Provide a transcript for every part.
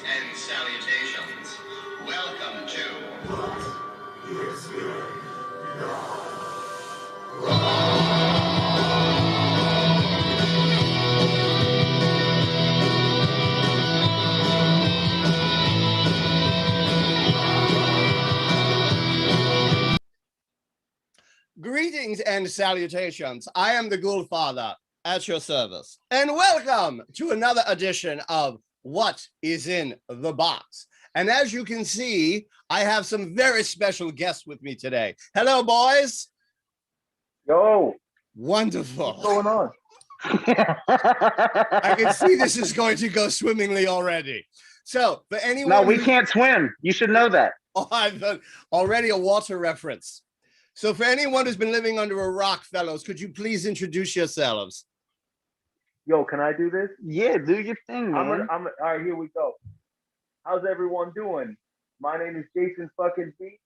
and salutations. Welcome to What is Good? Greetings and salutations. I am the Ghoulfather at your service, and welcome to another edition of What is in the Box. And as you can see, I have some very special guests with me today. Hello, boys. Yo. Wonderful. What's going on? I can see this is going to go swimmingly already. So, for anyone No, we can't swim. You should know that. Oh, I've already a water reference. So for anyone who's been living under a rock, fellows, could you please introduce yourselves? Yo, can I do this? Yeah, do your thing, man. All right, here we go. How's everyone doing? My name is Jason fucking B.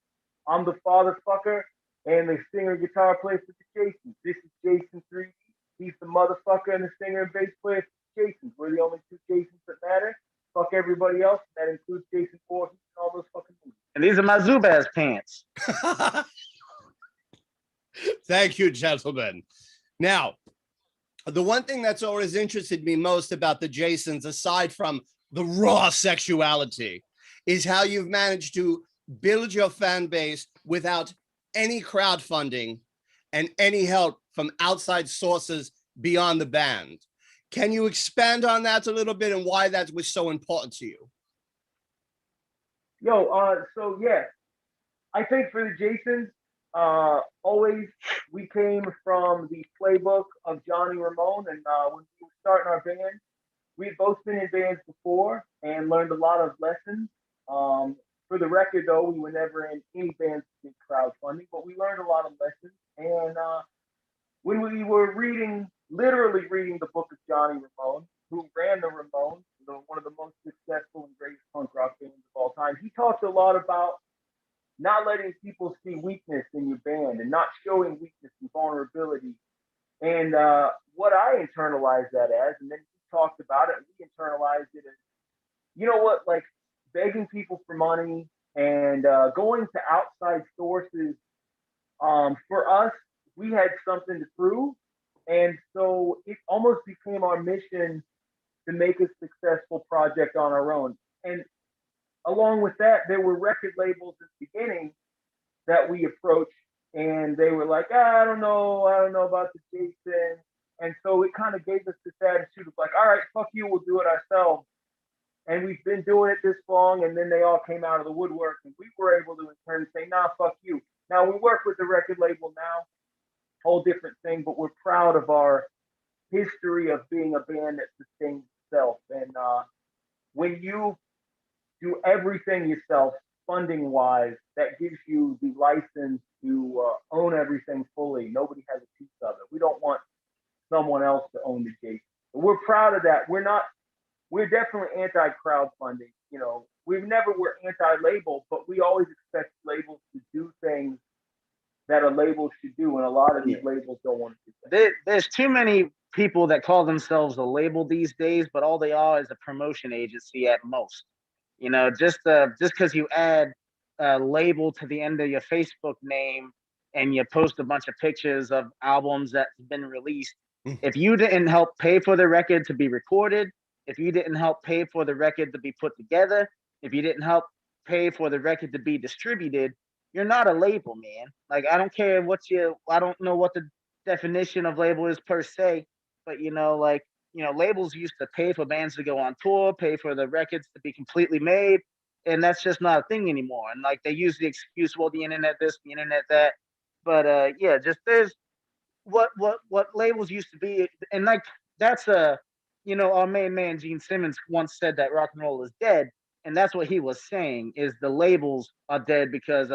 I'm the father fucker and the singer guitar player for the Jasons. This is Jason 3D. He's the motherfucker and the singer and bass player for the Jasons. We're the only two Jasons that matter. Fuck everybody else. That includes Jason Voorhees and all those fucking movies. And these are my Zubaz pants. Thank you, gentlemen. Now, the one thing that's always interested me most about the Jasons, aside from the raw sexuality, is how you've managed to build your fan base without any crowdfunding and any help from outside sources beyond the band. Can you expand on that a little bit and why that was so important to you? Yo, so yeah, I think for the Jasons, always we came from the playbook of Johnny Ramone, and when we were starting our band, we had both been in bands before and learned a lot of lessons. For the record, though, we were never in any bands that did crowdfunding, but we learned a lot of lessons. And when we were literally reading the book of Johnny Ramone, who ran the Ramones, one of the most successful and greatest punk rock bands of all time, he talked a lot about not letting people see weakness in your band and not showing weakness and vulnerability. And what I internalized that as, and then he talked about it, and we internalized it as, you know what, like begging people for money and going to outside sources. For us, we had something to prove. And so it almost became our mission to make a successful project on our own. And along with that, there were record labels at the beginning that we approached, and they were like, I don't know about the Jason. And so it kind of gave us this attitude of like, all right, fuck you, we'll do it ourselves. And we've been doing it this long, and then they all came out of the woodwork, and we were able to in turn say, nah, fuck you. Now we work with the record label now, whole different thing, but we're proud of our history of being a band that sustains itself. And when you do everything yourself, funding wise, that gives you the license to own everything fully. Nobody has a piece of it. We don't want someone else to own the Jason. So we're proud of that. We're definitely anti-crowdfunding. You know, we never were anti-label, but we always expect labels to do things that a label should do, and a lot of these labels don't want to do that. There's too many people that call themselves a label these days, but all they are is a promotion agency at most. You know, just because you add a label to the end of your Facebook name and you post a bunch of pictures of albums that's been released, if you didn't help pay for the record to be recorded, if you didn't help pay for the record to be put together, if you didn't help pay for the record to be distributed, you're not a label, man. Like, I don't care I don't know what the definition of label is per se, but labels used to pay for bands to go on tour, pay for the records to be completely made, and that's just not a thing anymore. And like, they use the excuse, well, the internet this, the internet that, but there's what labels used to be, and like that's our main man Gene Simmons once said that rock and roll is dead, and that's what he was saying, is the labels are dead because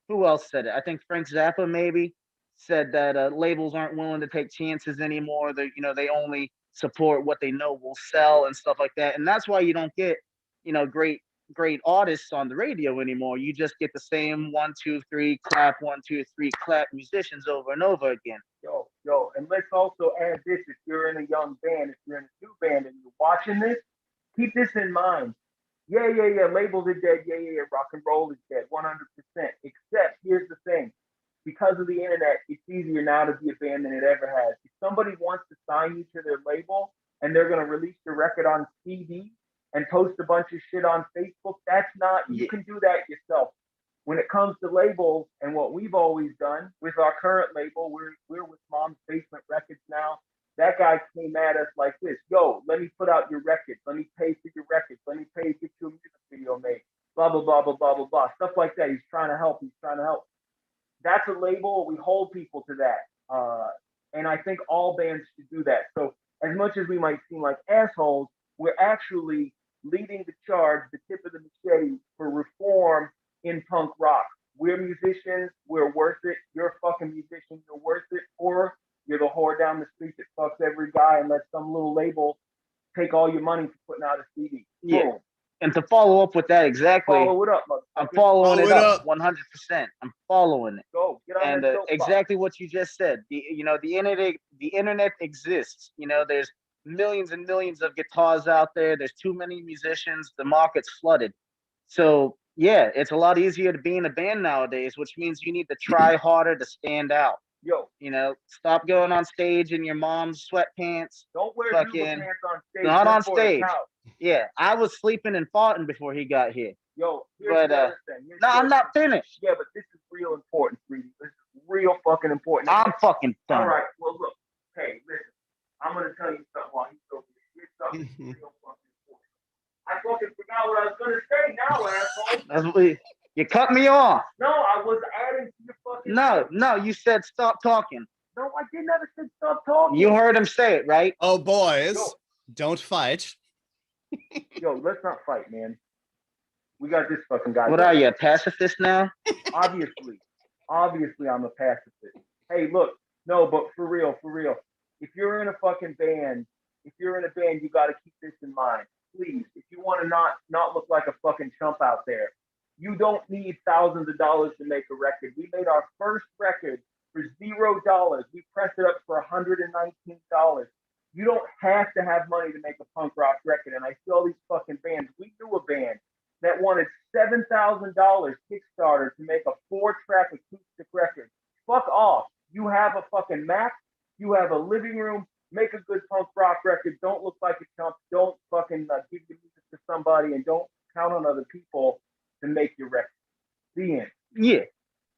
who else said it? I think Frank Zappa maybe said that labels aren't willing to take chances anymore. They only support what they know will sell and stuff like that. And that's why you don't get, great artists on the radio anymore. You just get the same 1, 2, 3 clap, 1, 2, 3 clap musicians over and over again. Yo, and let's also add this: if you're in a young band, if you're in a new band and you're watching this, keep this in mind. Labels are dead. Rock and roll is dead. 100%. Except here's the thing. Because of the internet, it's easier now to be a band than it ever has. If somebody wants to sign you to their label and they're going to release the record on CD and post a bunch of shit on Facebook, that's not, you can do that yourself. When it comes to labels and what we've always done with our current label, we're with Mom's Basement Records now. That guy came at us like this: yo, let me put out your record. Let me pay for your record. Let me pay to get you a music video made. Blah, blah, blah, blah, blah, blah, blah. Stuff like that. He's trying to help. That's a label. We hold people to that. And I think all bands should do that. So as much as we might seem like assholes, we're actually leading the charge, the tip of the machete for reform in punk rock. We're musicians. We're worth it. You're a fucking musician. You're worth it. Or you're the whore down the street that fucks every guy and lets some little label take all your money for putting out a CD. Yeah. Boom. And to follow up with that exactly, Follow it up, I'm following Follow it it up up. 100%. I'm following it. Go get on And that soapbox. exactly what you just said. The internet exists. There's millions and millions of guitars out there. There's too many musicians. The market's flooded. So yeah, it's a lot easier to be in a band nowadays, which means you need to try harder to stand out. Yo, Stop going on stage in your mom's sweatpants. don't wear Fucking Google pants on stage. not on just for the stage. couch. Yeah, I was sleeping and farting before he got here. Yo, here's But the other thing. no, I'm not finished. Yeah, but this is real important, sweetie. This is real fucking important. I'm fucking done. All right, well, look. Hey, listen. I'm going to tell you something while he's over here. Here's something real fucking important. I fucking forgot what I was going to say now, asshole. You cut me off. No, I was adding to your fucking... No, you said stop talking. No, I didn't ever say stop talking. You heard him say it, right? Oh, boys, Yo. don't fight. Yo, let's not fight, man. We got this fucking guy. What are you, a pacifist now? Obviously, I'm a pacifist. Hey, look, no, but for real, if you're in a fucking band, you got to keep this in mind. Please, if you want to not look like a fucking chump out there, you don't need thousands of dollars to make a record. We made our first record for $0. We pressed it up for $119. You don't have to have money to make a punk rock record. And I see all these fucking bands. We knew a band that wanted $7,000 Kickstarter to make a 4-track acoustic record. Fuck off. You have a fucking Mac. You have a living room. Make a good punk rock record. Don't look like a chump. Don't fucking give your music to somebody, and don't count on other people to make your record. The end. Yeah.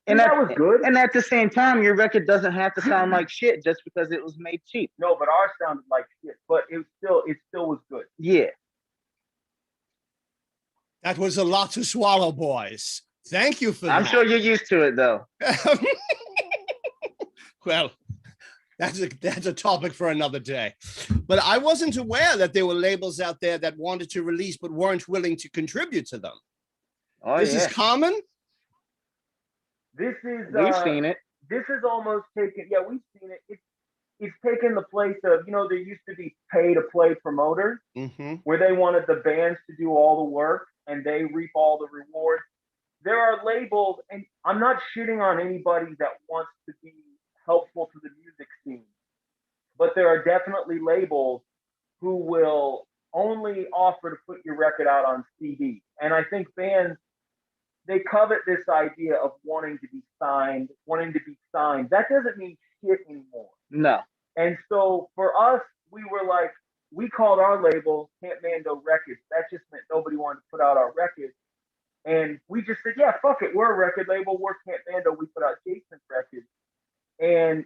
And that was good. And at the same time, your record doesn't have to sound like shit just because it was made cheap. No, but ours sounded like shit. But it still was good. Yeah. That was a lot to swallow, boys. Thank you for that. I'm sure you're used to it, though. Well, that's a topic for another day. But I wasn't aware that there were labels out there that wanted to release but weren't willing to contribute to them. Oh, This yeah. is common? This is We've seen it. This is almost taken. Yeah, we've seen it. It's taken the place of, there used to be pay-to-play promoters where they wanted the bands to do all the work and they reap all the rewards. There are labels, and I'm not shitting on anybody that wants to be helpful to the music scene, but there are definitely labels who will only offer to put your record out on CD. And I think bands, they covet this idea of wanting to be signed. That doesn't mean shit anymore. No. And so for us, we called our label Camp Mando Records. That just meant nobody wanted to put out our records. And we just said, yeah, fuck it. We're a record label. We're Camp Mando. We put out Jason's records. And,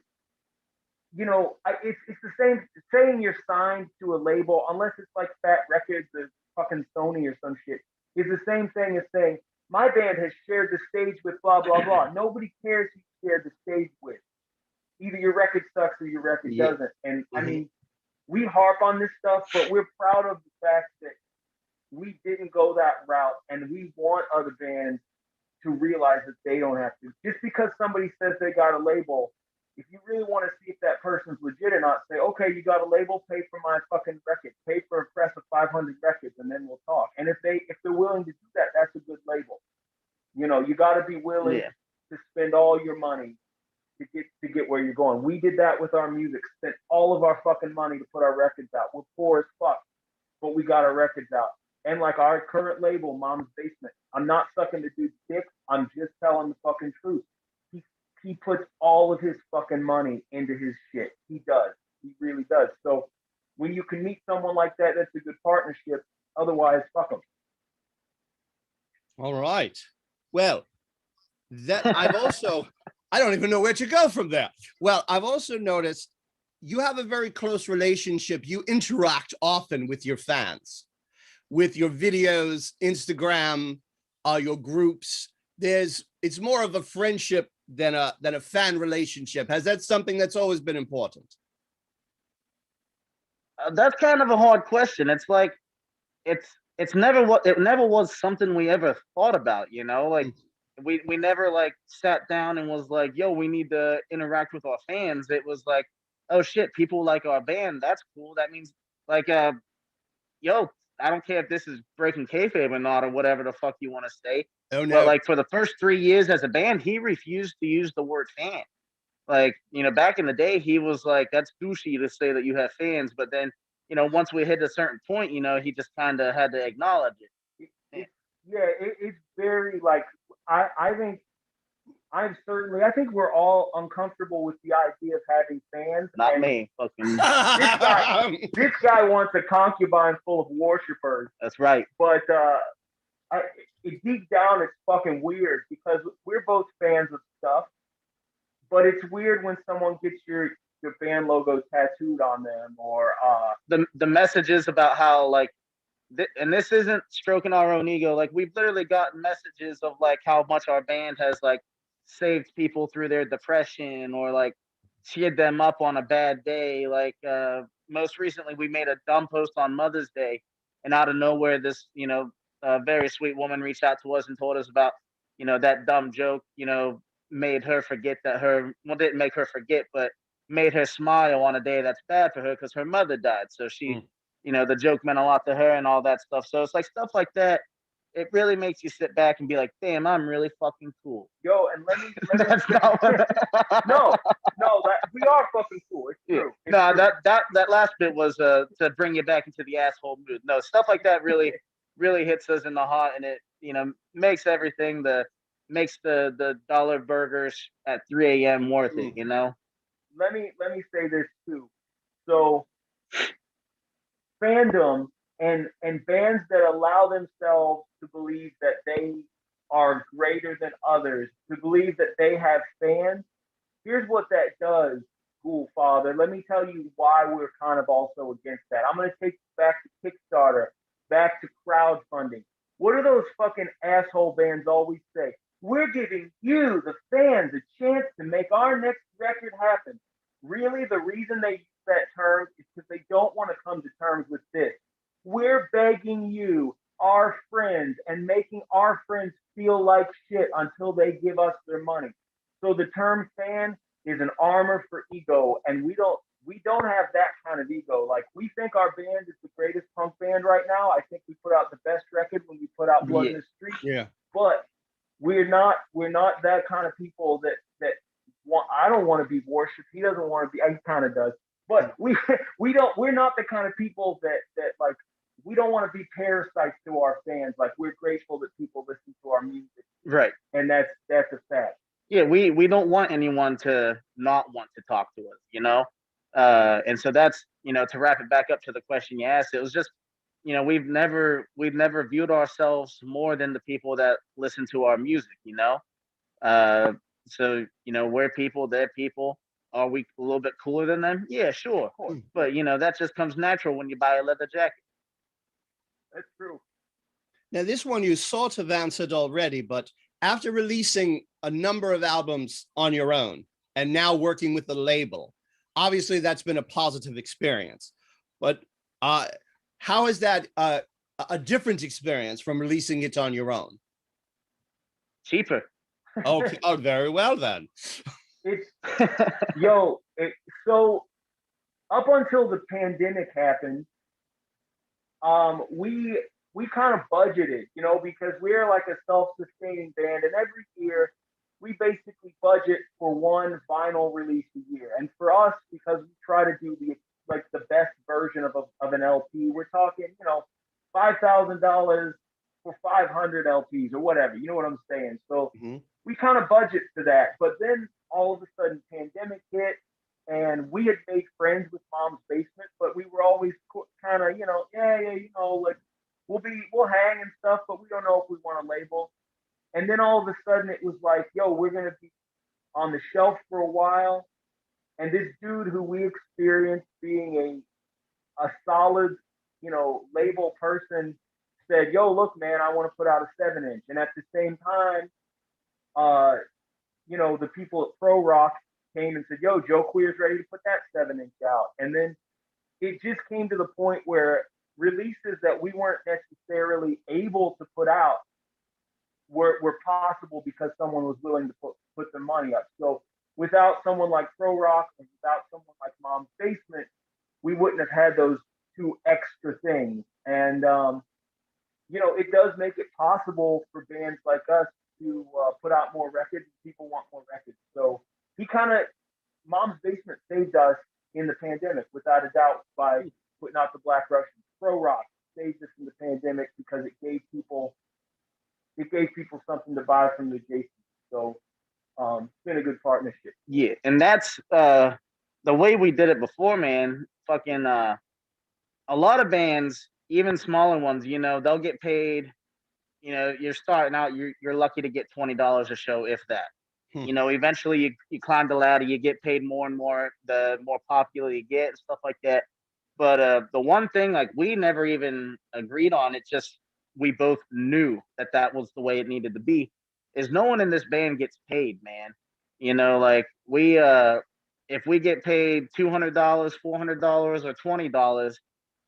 it's the same saying you're signed to a label, unless it's like Fat Records or fucking Sony or some shit, is the same thing as saying, my band has shared the stage with blah, blah, blah. Nobody cares who you shared the stage with. Either your record sucks or your record doesn't. And I mean, we harp on this stuff, but we're proud of the fact that we didn't go that route, and we want other bands to realize that they don't have to. Just because somebody says they got a label, if you really want to see if that person's legit or not, say, okay, you got a label, pay for my fucking record, pay for a press of 500 records, and then we'll talk. And if they're willing to do that, that's a good label. You got to be willing to spend all your money to get where you're going. We did that with our music, spent all of our fucking money to put our records out. We're poor as fuck, but we got our records out. And like our current label, Mom's Basement, I'm not sucking the dude's dick. I'm just telling the fucking truth. He puts all of his fucking money into his shit. He does. He really does. So when you can meet someone like that, that's a good partnership. Otherwise, fuck them. All right. Well, that I've also, I don't even know where to go from there. Well, I've also noticed you have a very close relationship. You interact often with your fans, with your videos, Instagram, your groups. It's more of a friendship than a fan relationship. Has that something that's always been important? That's kind of a hard question. It's like it never was something we ever thought about, you know? Like we never like sat down and was like, yo, we need to interact with our fans. It was like, oh shit, people like our band. That's cool. That means like yo, I don't care if this is breaking kayfabe or not or whatever the fuck you want to say. Oh no. But like for the first 3 years as a band, he refused to use the word fan. Like, you know, back in the day, he was like, that's douchey to say that you have fans. But then, you know, once we hit a certain point, you know, he just kind of had to acknowledge it. It's very like, I think I think we're all uncomfortable with the idea of having fans. Not me. Fucking. This guy wants a concubine full of worshipers. That's right. But deep down, it's fucking weird because we're both fans of stuff. But it's weird when someone gets your band logo tattooed on them, or the messages about how like, and this isn't stroking our own ego. Like we've literally gotten messages of like how much our band has like saved people through their depression or like cheered them up on a bad day. Like most recently, we made a dumb post on Mother's Day, and out of nowhere, this very sweet woman reached out to us and told us about that dumb joke. Made her forget that didn't make her forget, but made her smile on a day that's bad for her because her mother died. So she, the joke meant a lot to her and all that stuff. So it's like stuff like that. It really makes you sit back and be like, damn, I'm really fucking cool. Yo, and let me That's not no, we are fucking cool. It's true. It's true. That last bit was to bring you back into the asshole mood. No, stuff like that really hits us in the heart, and it makes everything makes the dollar burgers at 3 a.m. worth it, Let me say this too. So fandom and bands that allow themselves to believe that they are greater than others, to believe that they have fans, here's what that does, Ghoulfather. Let me tell you why we're kind of also against that. I'm going to take you back to Kickstarter, back to crowdfunding. What do those fucking asshole bands always say? We're giving you, the fans, a chance to make our next record happen. Really, the reason they use that term is because they don't want to come to terms with this. We're begging you, our friends, and making our friends feel like shit until they give us their money. So the term fan is an armor for ego, and we don't have that kind of ego. Like, we think our band is the greatest punk band right now. I think we put out the best record when we put out Blood in the Street. Yeah. But we're not that kind of people that want. I don't want to be worshipped. He doesn't want to be. He kind of does. But we're not the kind of people that like, we don't want to be parasites to our fans. Like, we're grateful that people listen to our music. Right. And that's a fact. Yeah, we don't want anyone to not want to talk to us, and so that's, to wrap it back up to the question you asked, it was just, we've never viewed ourselves more than the people that listen to our music, so, we're people, they're people. Are we a little bit cooler than them? Yeah, sure. But, that just comes natural when you buy a leather jacket. That's true. Now, this one you sort of answered already, but after releasing a number of albums on your own and now working with the label, obviously that's been a positive experience. But how is that a different experience from releasing it on your own? Cheaper. Okay. Oh, very well then. It's so up until the pandemic happened, we kind of budgeted, because we're like a self-sustaining band, and every year we basically budget for one vinyl release a year. And for us, because we try to do the best version of an LP, we're talking, 5 $5,000 for 500 LPs or whatever. You know what I'm saying? So we kind of budget for that. But then all of a sudden, pandemic hit, and we had made friends with Mom's Basement, but we were always kind of, like we'll hang and stuff, but we don't know if we want a label. And then all of a sudden, it was like, yo, we're gonna be on the shelf for a while. And this dude who we experienced being a solid, label person said, yo, look, man, I want to put out a 7-inch. And at the same time, the people at Pro Rock came and said, yo, Joe Queer's ready to put that 7-inch out. And then it just came to the point where releases that we weren't necessarily able to put out were possible because someone was willing to put their money up. So without someone like Pro Rock and without someone like Mom's Basement, we wouldn't have had those two extra things. And, it does make it possible for bands like us to put out more records. People want more records. So Mom's Basement saved us in the pandemic, without a doubt, by putting out the Black Russians. Pro Rock saved us in the pandemic because it gave people something to buy from the Jasons. So it's been a good partnership. Yeah, and that's the way we did it before, man. Fucking a lot of bands, even smaller ones, they'll get paid. You're starting out, you're lucky to get $20 a show, if that. Eventually you climb the ladder, you get paid more and more, the more popular you get and stuff like that. But the one thing, like, we never even agreed on, it just, we both knew that was the way it needed to be, is no one in this band gets paid, man. We if we get paid $200, $400, or $20,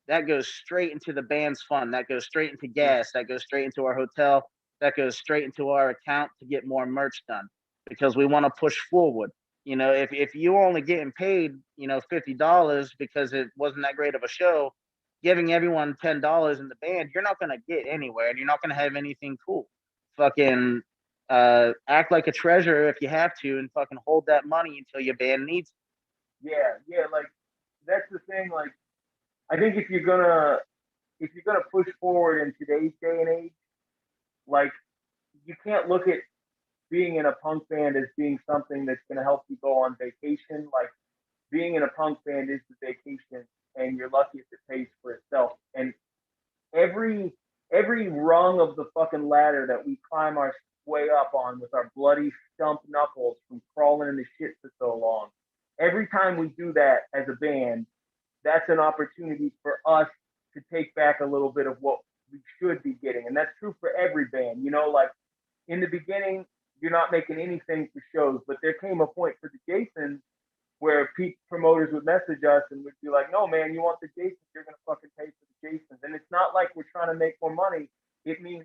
that goes straight into the band's fund. That goes straight into gas. That goes straight into our hotel. That goes straight into our account to get more merch done, because we want to push forward. If you're only getting paid, $50 because it wasn't that great of a show, giving everyone $10 in the band, you're not going to get anywhere, and you're not going to have anything cool. Fucking act like a treasurer if you have to, and fucking hold that money until your band needs it. Yeah, like, that's the thing. Like, I think if you're gonna push forward in today's day and age, like, you can't look at being in a punk band as being something that's gonna help you go on vacation. Like, being in a punk band is the vacation, and you're lucky if it pays for itself. And every rung of the fucking ladder that we climb our way up on with our bloody stump knuckles from crawling in the shit for so long, every time we do that as a band, that's an opportunity for us to take back a little bit of what we should be getting. And that's true for every band. Like, in the beginning, you're not making anything for shows, but there came a point for the Jasons where promoters would message us and would be like, no, man, you want the Jasons, you're going to fucking pay for the Jasons. And it's not like we're trying to make more money. It means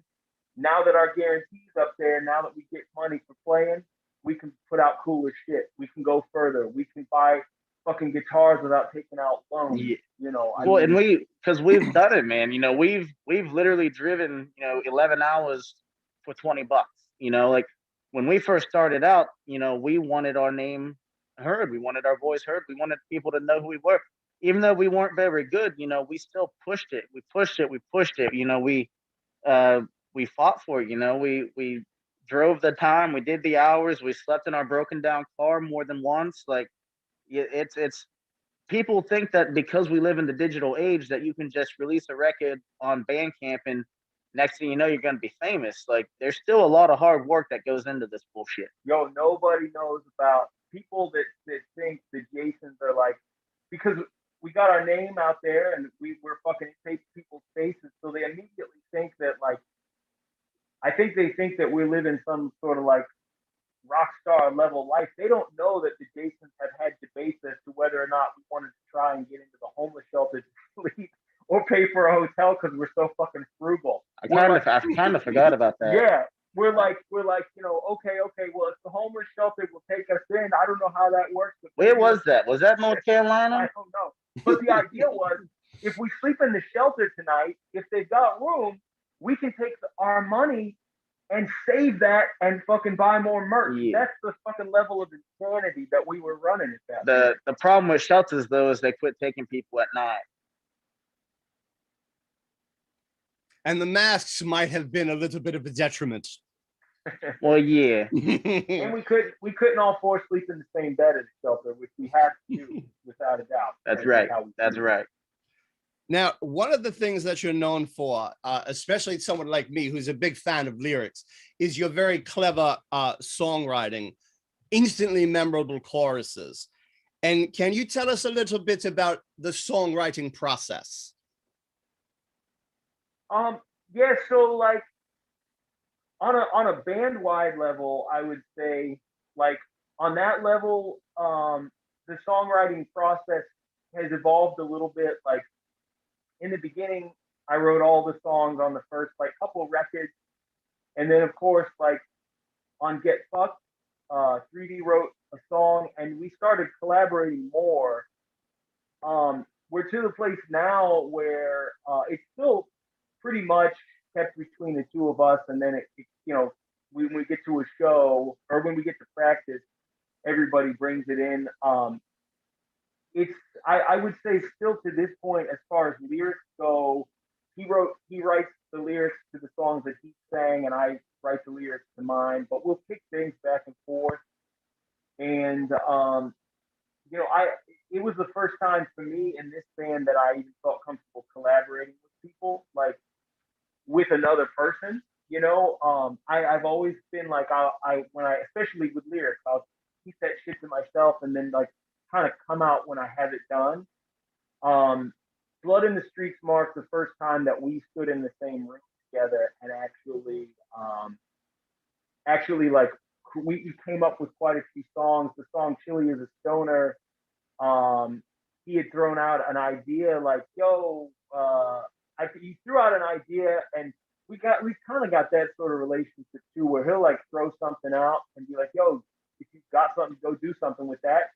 now that our guarantee's up there, now that we get money for playing, we can put out cooler shit. We can go further. We can buy fucking guitars without taking out loans. Yeah. And because we've done it, man. We've literally driven 11 hours for $20. Like, when we first started out, we wanted our name heard, we wanted our voice heard, we wanted people to know who we were, even though we weren't very good. We still pushed it. We pushed it. We fought for it. We drove the time. We did the hours. We slept in our broken down car more than once. Like, it's people think that because we live in the digital age that you can just release a record on Bandcamp and next thing you know, you're going to be famous. Like, there's still a lot of hard work that goes into this bullshit. Yo, nobody knows about people that think the Jasons are like, because we got our name out there and we're fucking in people's faces, so they immediately think that, like, I think they think that we live in some sort of like rock star level life. They don't know that the Jasons have had debates as to whether or not we wanted to try and get into the homeless shelter to sleep or pay for a hotel because we're so fucking frugal. I kind of forgot about that. Yeah, we're like, okay, well, if the homeless shelter will take us in, I don't know how that works. Where was that? Was that North Carolina? I don't know. But the idea was, if we sleep in the shelter tonight, if they've got room, we can take our money and save that and fucking buy more merch. Yeah. That's the fucking level of insanity that we were running at that. The problem with shelters, though, is they quit taking people at night. And the masks might have been a little bit of a detriment. Well, yeah. And we couldn't all four sleep in the same bed at the shelter, which we have to do without a doubt. That's right. That's right. Now, one of the things that you're known for, especially someone like me who's a big fan of lyrics, is your very clever songwriting, instantly memorable choruses. And can you tell us a little bit about the songwriting process? Yeah, so like on a band wide level, I would say like on that level, the songwriting process has evolved a little bit. Like in the beginning, I wrote all the songs on the first like couple of records, and then of course like on Get Fucked, 3D wrote a song, and we started collaborating more. We're to the place now where it's still pretty much kept between the two of us, and then it when we get to a show or when we get to practice, everybody brings it in. It's I would say still to this point, as far as lyrics go, he writes the lyrics to the songs that he sang, and I write the lyrics to mine. But we'll kick things back and forth, and it was the first time for me in this band that I even felt comfortable collaborating with people, like with another person. I've always been like when I especially with lyrics, I'll keep that shit to myself and then like kind of come out when I have it done. Blood in the Streets marked the first time that we stood in the same room together and actually like we came up with quite a few songs. The song Chilly as a Stoner, he had thrown out an idea like, yo, he threw out an idea, and we kind of got that sort of relationship too, where he'll like throw something out and be like, yo, if you've got something, go do something with that,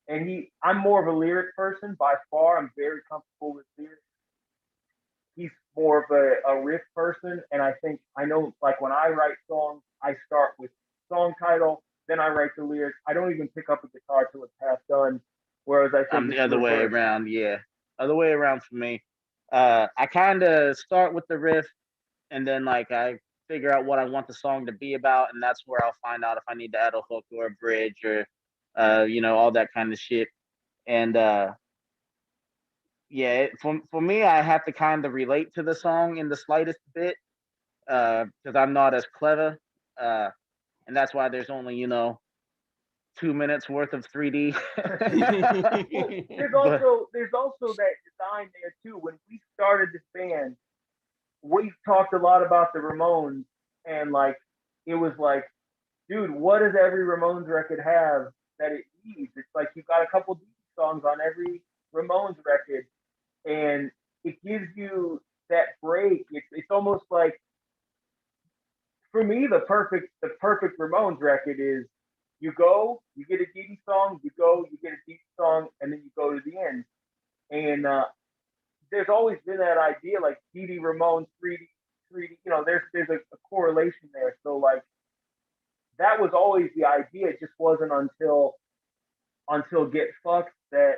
and I'm more of a lyric person by far. I'm very comfortable with lyrics. He's more of a riff person, and I know like when I write songs, I start with song title, then I write the lyrics. I don't even pick up a guitar till it's half done. Whereas I think I'm the other way around. Yeah, other way around for me. I kind of start with the riff, and then like I figure out what I want the song to be about, and that's where I'll find out if I need to add a hook or a bridge or all that kind of shit. And yeah, for me, I have to kind of relate to the song in the slightest bit because I'm not as clever, and that's why there's only 2 minutes worth of 3D. There's also that design there too. When we started this band, we talked a lot about the Ramones, and like it was like, dude, what does every Ramones record have that it needs? It's like you've got a couple songs on every Ramones record, and it gives you that break. It's almost like, for me, the perfect Ramones record is you go, you get a Diddy song, you go, you get a Diddy song, and then you go to the end. And there's always been that idea, like Diddy, Ramones, 3D. There's a correlation there. So like that was always the idea. It just wasn't until Get Fucked that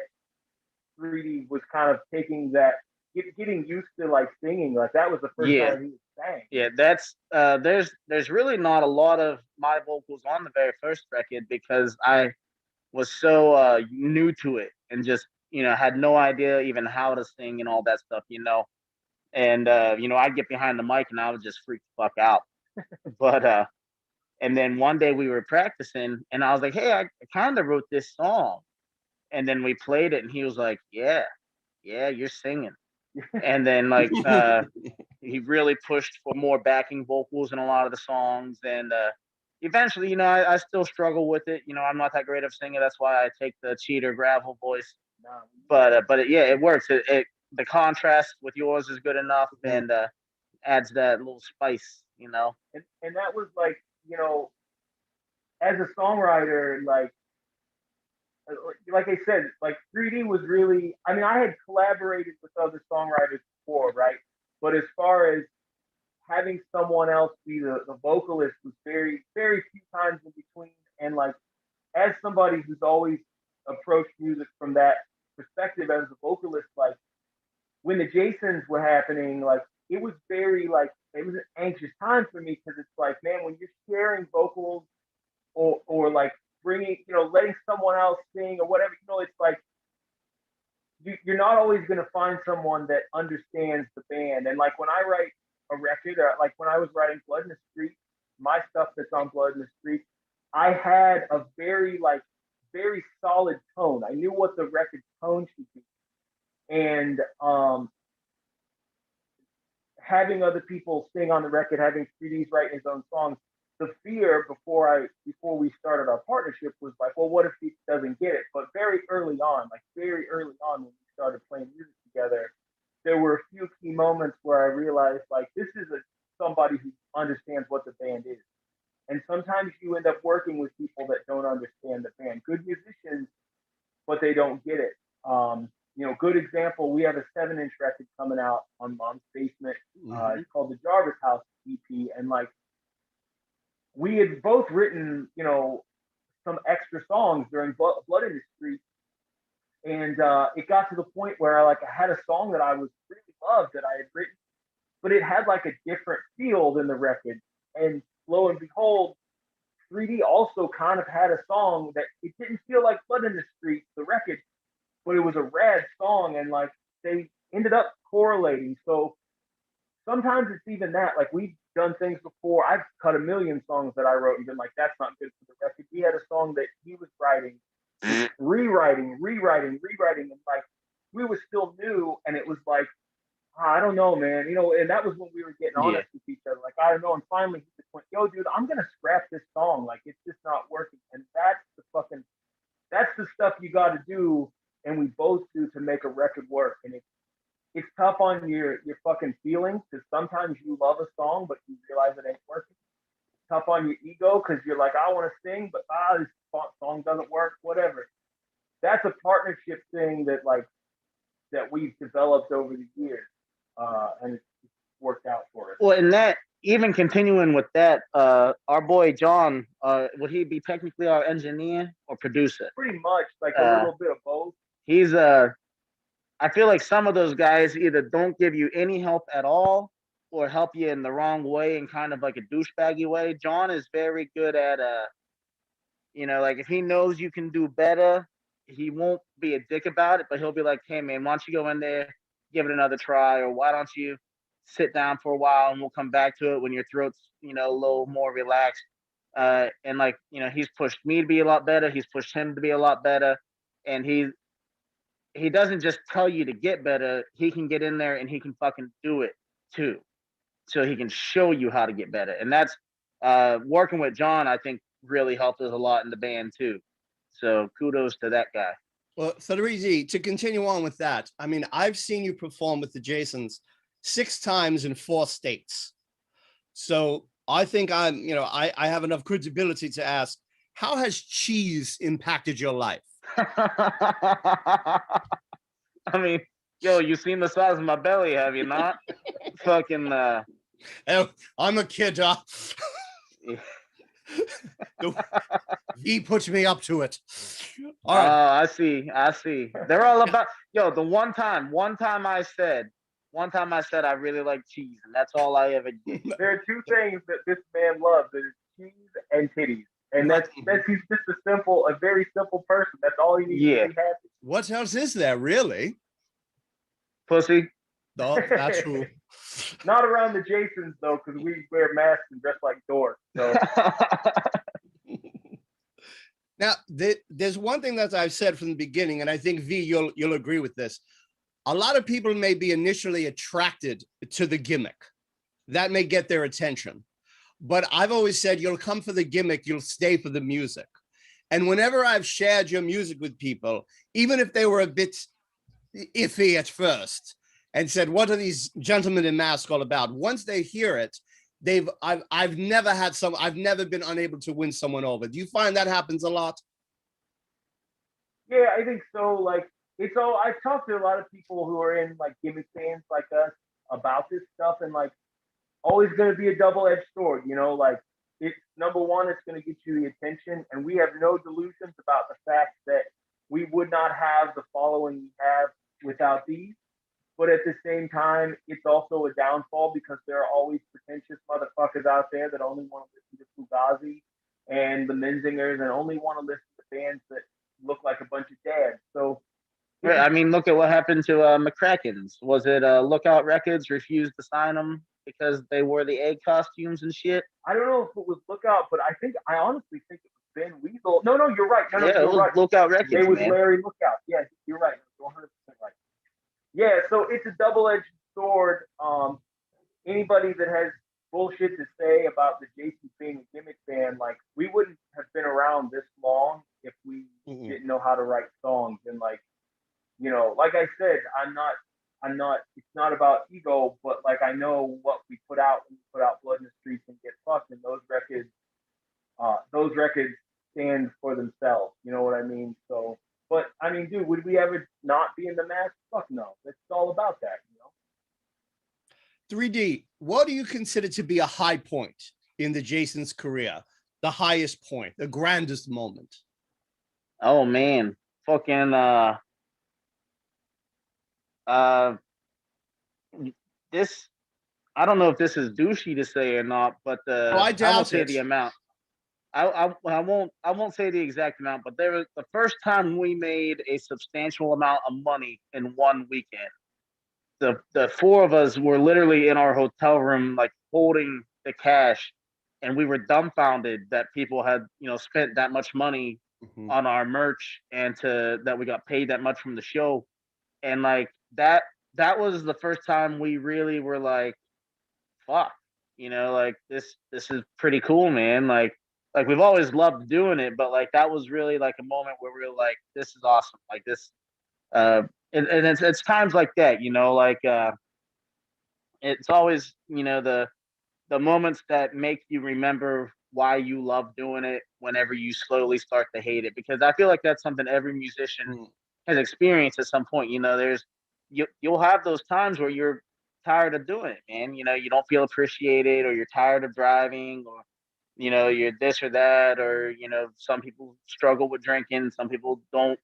3D was kind of taking that, getting used to like singing. Like that was the first time he was sang. Yeah, that's there's really not a lot of my vocals on the very first record because I was so new to it and just had no idea even how to sing and all that stuff, and I'd get behind the mic and I would just freak the fuck out. But and then one day we were practicing and I was like, hey, I kind of wrote this song, and then we played it and he was like, yeah, you're singing. And then like he really pushed for more backing vocals in a lot of the songs, and eventually I still struggle with it. I'm not that great of a singer. That's why I take the cheater gravel voice. But it works. The contrast with yours is good enough, and adds that little spice. And that was like, as a songwriter, like I said, like 3D was really, I mean, I had collaborated with other songwriters before, right? But as far as having someone else be the vocalist was very, very few times in between. And like, as somebody who's always approached music from that perspective as a vocalist, like when the Jasons were happening, like it was very like it was an anxious time for me because it's like, man, when you're sharing vocals or like bringing, letting someone else sing or whatever, it's like you're not always going to find someone that understands the band. And like when I write a record, or like when I was writing Blood in the Street, my stuff that's on Blood in the Street, I had a very solid tone. I knew what the record tone should be. And having other people sing on the record, having 3Ds write his own songs, the fear before we started our partnership was like, well, what if he doesn't get it? But very early on when we started playing music together, there were a few key moments where I realized like this is somebody who understands what the band is. And sometimes you end up working with people that don't understand the band. Good musicians, but they don't get it. Good example, we have a 7-inch record coming out on Mom's Basement. It's called the Jarvis House EP. And like, we had both written, some extra songs during Blood in the Street. And it got to the point where I had a song that I was really loved that I had written, but it had like a different feel than the record. And lo and behold, 3D also kind of had a song that it didn't feel like Blood in the Street, the record, but it was a rad song, and like they ended up correlating. So sometimes it's even that. Like we've done things before. I've cut a million songs that I wrote and been like, that's not good for the record. He had a song that he was writing, rewriting, and like we were still new, and it was like, I don't know, man. And that was when we were getting honest with each other. Like, I don't know. And finally he just went, yo, dude, I'm gonna scrap this song. Like it's just not working. And that's the stuff you gotta do, and we both do to make a record work. And it's tough on your fucking feelings because sometimes you love a song but you realize it ain't working. It's tough on your ego because you're like, I want to sing, but this song doesn't work, whatever. That's a partnership thing that we've developed over the years. And it's worked out for us. Well, and that, even continuing with that, our boy John, would he be technically our engineer or producer? Pretty much, like a little bit of both. He's I feel like some of those guys either don't give you any help at all or help you in the wrong way in kind of like a douchebaggy way. John is very good at like if he knows you can do better, he won't be a dick about it, but he'll be like, hey man, why don't you go in there, give it another try, or why don't you sit down for a while and we'll come back to it when your throat's a little more relaxed. And like he's pushed me to be a lot better, he's pushed him to be a lot better, and he doesn't just tell you to get better, he can get in there and he can fucking do it too, so he can show you how to get better. And that's working with John, I think, really helped us a lot in the band too, so kudos to that guy. Well, Federici, to continue on with that, I mean, I've seen you perform with the Jasons 6 times in 4 states. So I think I have enough credibility to ask, how has cheese impacted your life? I mean, yo, you seen the size of my belly, have you not? Fucking I'm a kid. He puts me up to it. All right. I see. They're all about, yo, the one time I said I really like cheese, and that's all I ever did. There are 2 things that this man loves: there's cheese and titties. And that's he's just a very simple person. That's all he needs to be happy. What else is there, really? Pussy. No, that's true. Not around the Jasons though, because we wear masks and dress like dorks. So. Now, there's one thing that I've said from the beginning, and I think V, you'll agree with this. A lot of people may be initially attracted to the gimmick. That may get their attention. But I've always said, you'll come for the gimmick, you'll stay for the music. And whenever I've shared your music with people, even if they were a bit iffy at first and said, what are these gentlemen in mask all about? Once they hear it, I've never been unable to win someone over. Do you find that happens a lot? Yeah, I think so. Like, I've talked to a lot of people who are in like gimmick bands like us about this stuff, and like, always going to be a double-edged sword, like it's number one, it's going to get you the attention. And we have no delusions about the fact that we would not have the following we have without these. but at the same time, it's also a downfall because there are always pretentious motherfuckers out there that only want to listen to Fugazi and the Menzingers and only want to listen to bands that look like a bunch of dads. So, Right. I mean, look at what happened to McCracken's. Was it Lookout Records refused to sign them because they wore the egg costumes and shit? I don't know if it was Lookout, but I honestly think it was Ben Weasel. No, you're right. No, Yeah, it you're was right. Lookout Records, It was man. Larry Lookout. Yeah, you're right. 100% right. Yeah, so it's a double-edged sword. Anybody that has bullshit to say about the Jasons being a gimmick band, like we wouldn't have been around this long if we didn't know how to write songs. And like, you know, like I said, I'm not. It's not about ego, but like I know what we put out when we put out Blood in the Streets and Get Fucked, and those records stand for themselves. You know what I mean? So, but I mean, dude, would we ever not be in the mask? Fuck no. It's all about that, you know. 3D, what do you consider to be a high point in the Jason's career? The highest point, the grandest moment? Oh man, fucking this, I don't know if this is douchey to say or not, but I won't say it. the amount. I won't say the exact amount, but there was the first time we made a substantial amount of money in one weekend. The four of us were literally in our hotel room, like holding the cash, and we were dumbfounded that people had, you know, spent that much money on our merch and that we got paid that much from the show. And like that was the first time we really were like, fuck, you know, like this is pretty cool, man. Like we've always loved doing it, but like that was really like a moment where we were like, this is awesome. Like this and it's times like that, you know, like it's always, you know, the moments that make you remember why you love doing it whenever you slowly start to hate it, because I feel like that's something every musician has experienced at some point. You know, you'll have those times where you're tired of doing it, man. You know, you don't feel appreciated, or you're tired of driving, or you know, you're this or that, or you know, some people struggle with drinking, some people don't.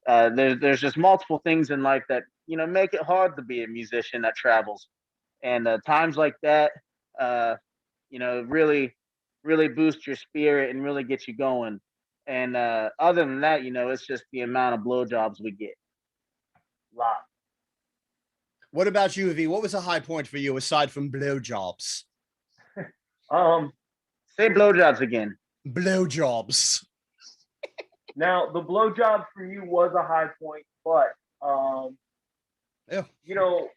There's just multiple things in life that, you know, make it hard to be a musician that travels, and times like that, you know, really boost your spirit and really get you going. And other than that, you know, it's just the amount of blowjobs we get. Lot. What about you, V? What was a high point for you aside from blowjobs? Say blowjobs again. Blowjobs. Now the blowjob for you was a high point, but you know,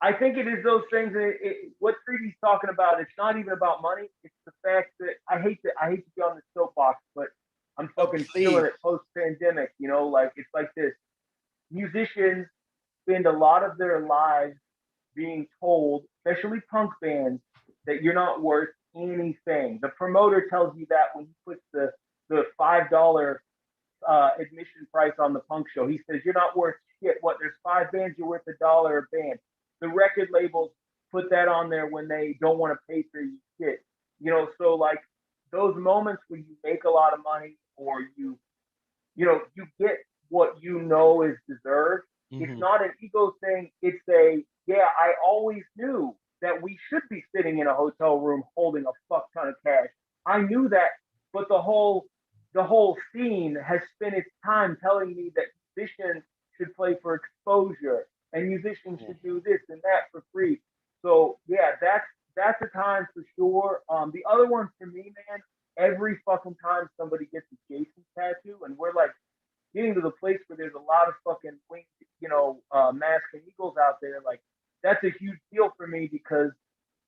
I think it is those things. What 3D's talking about, it's not even about money. It's the fact that I hate to be on the soapbox, but I'm fucking feeling it post pandemic. You know, like it's like this. Musicians spend a lot of their lives being told, especially punk bands, that you're not worth anything. The promoter tells you that when he puts the $5 admission price on the punk show. He says you're not worth shit. What? There's 5 bands, you're worth $1 a band. The record labels put that on there when they don't want to pay for your shit. You know, so like those moments where you make a lot of money, or you get what you know is deserved. It's not an ego thing. It's I always knew that we should be sitting in a hotel room holding a fuck ton of cash. I knew that, but the whole scene has spent its time telling me that musicians should play for exposure and musicians should do this and that for free. So yeah, that's a time for sure. The other one for me, man, every fucking time somebody gets a Jason tattoo, and we're like getting to the place where there's a lot of fucking winged, mask and eagles out there, like that's a huge deal for me, because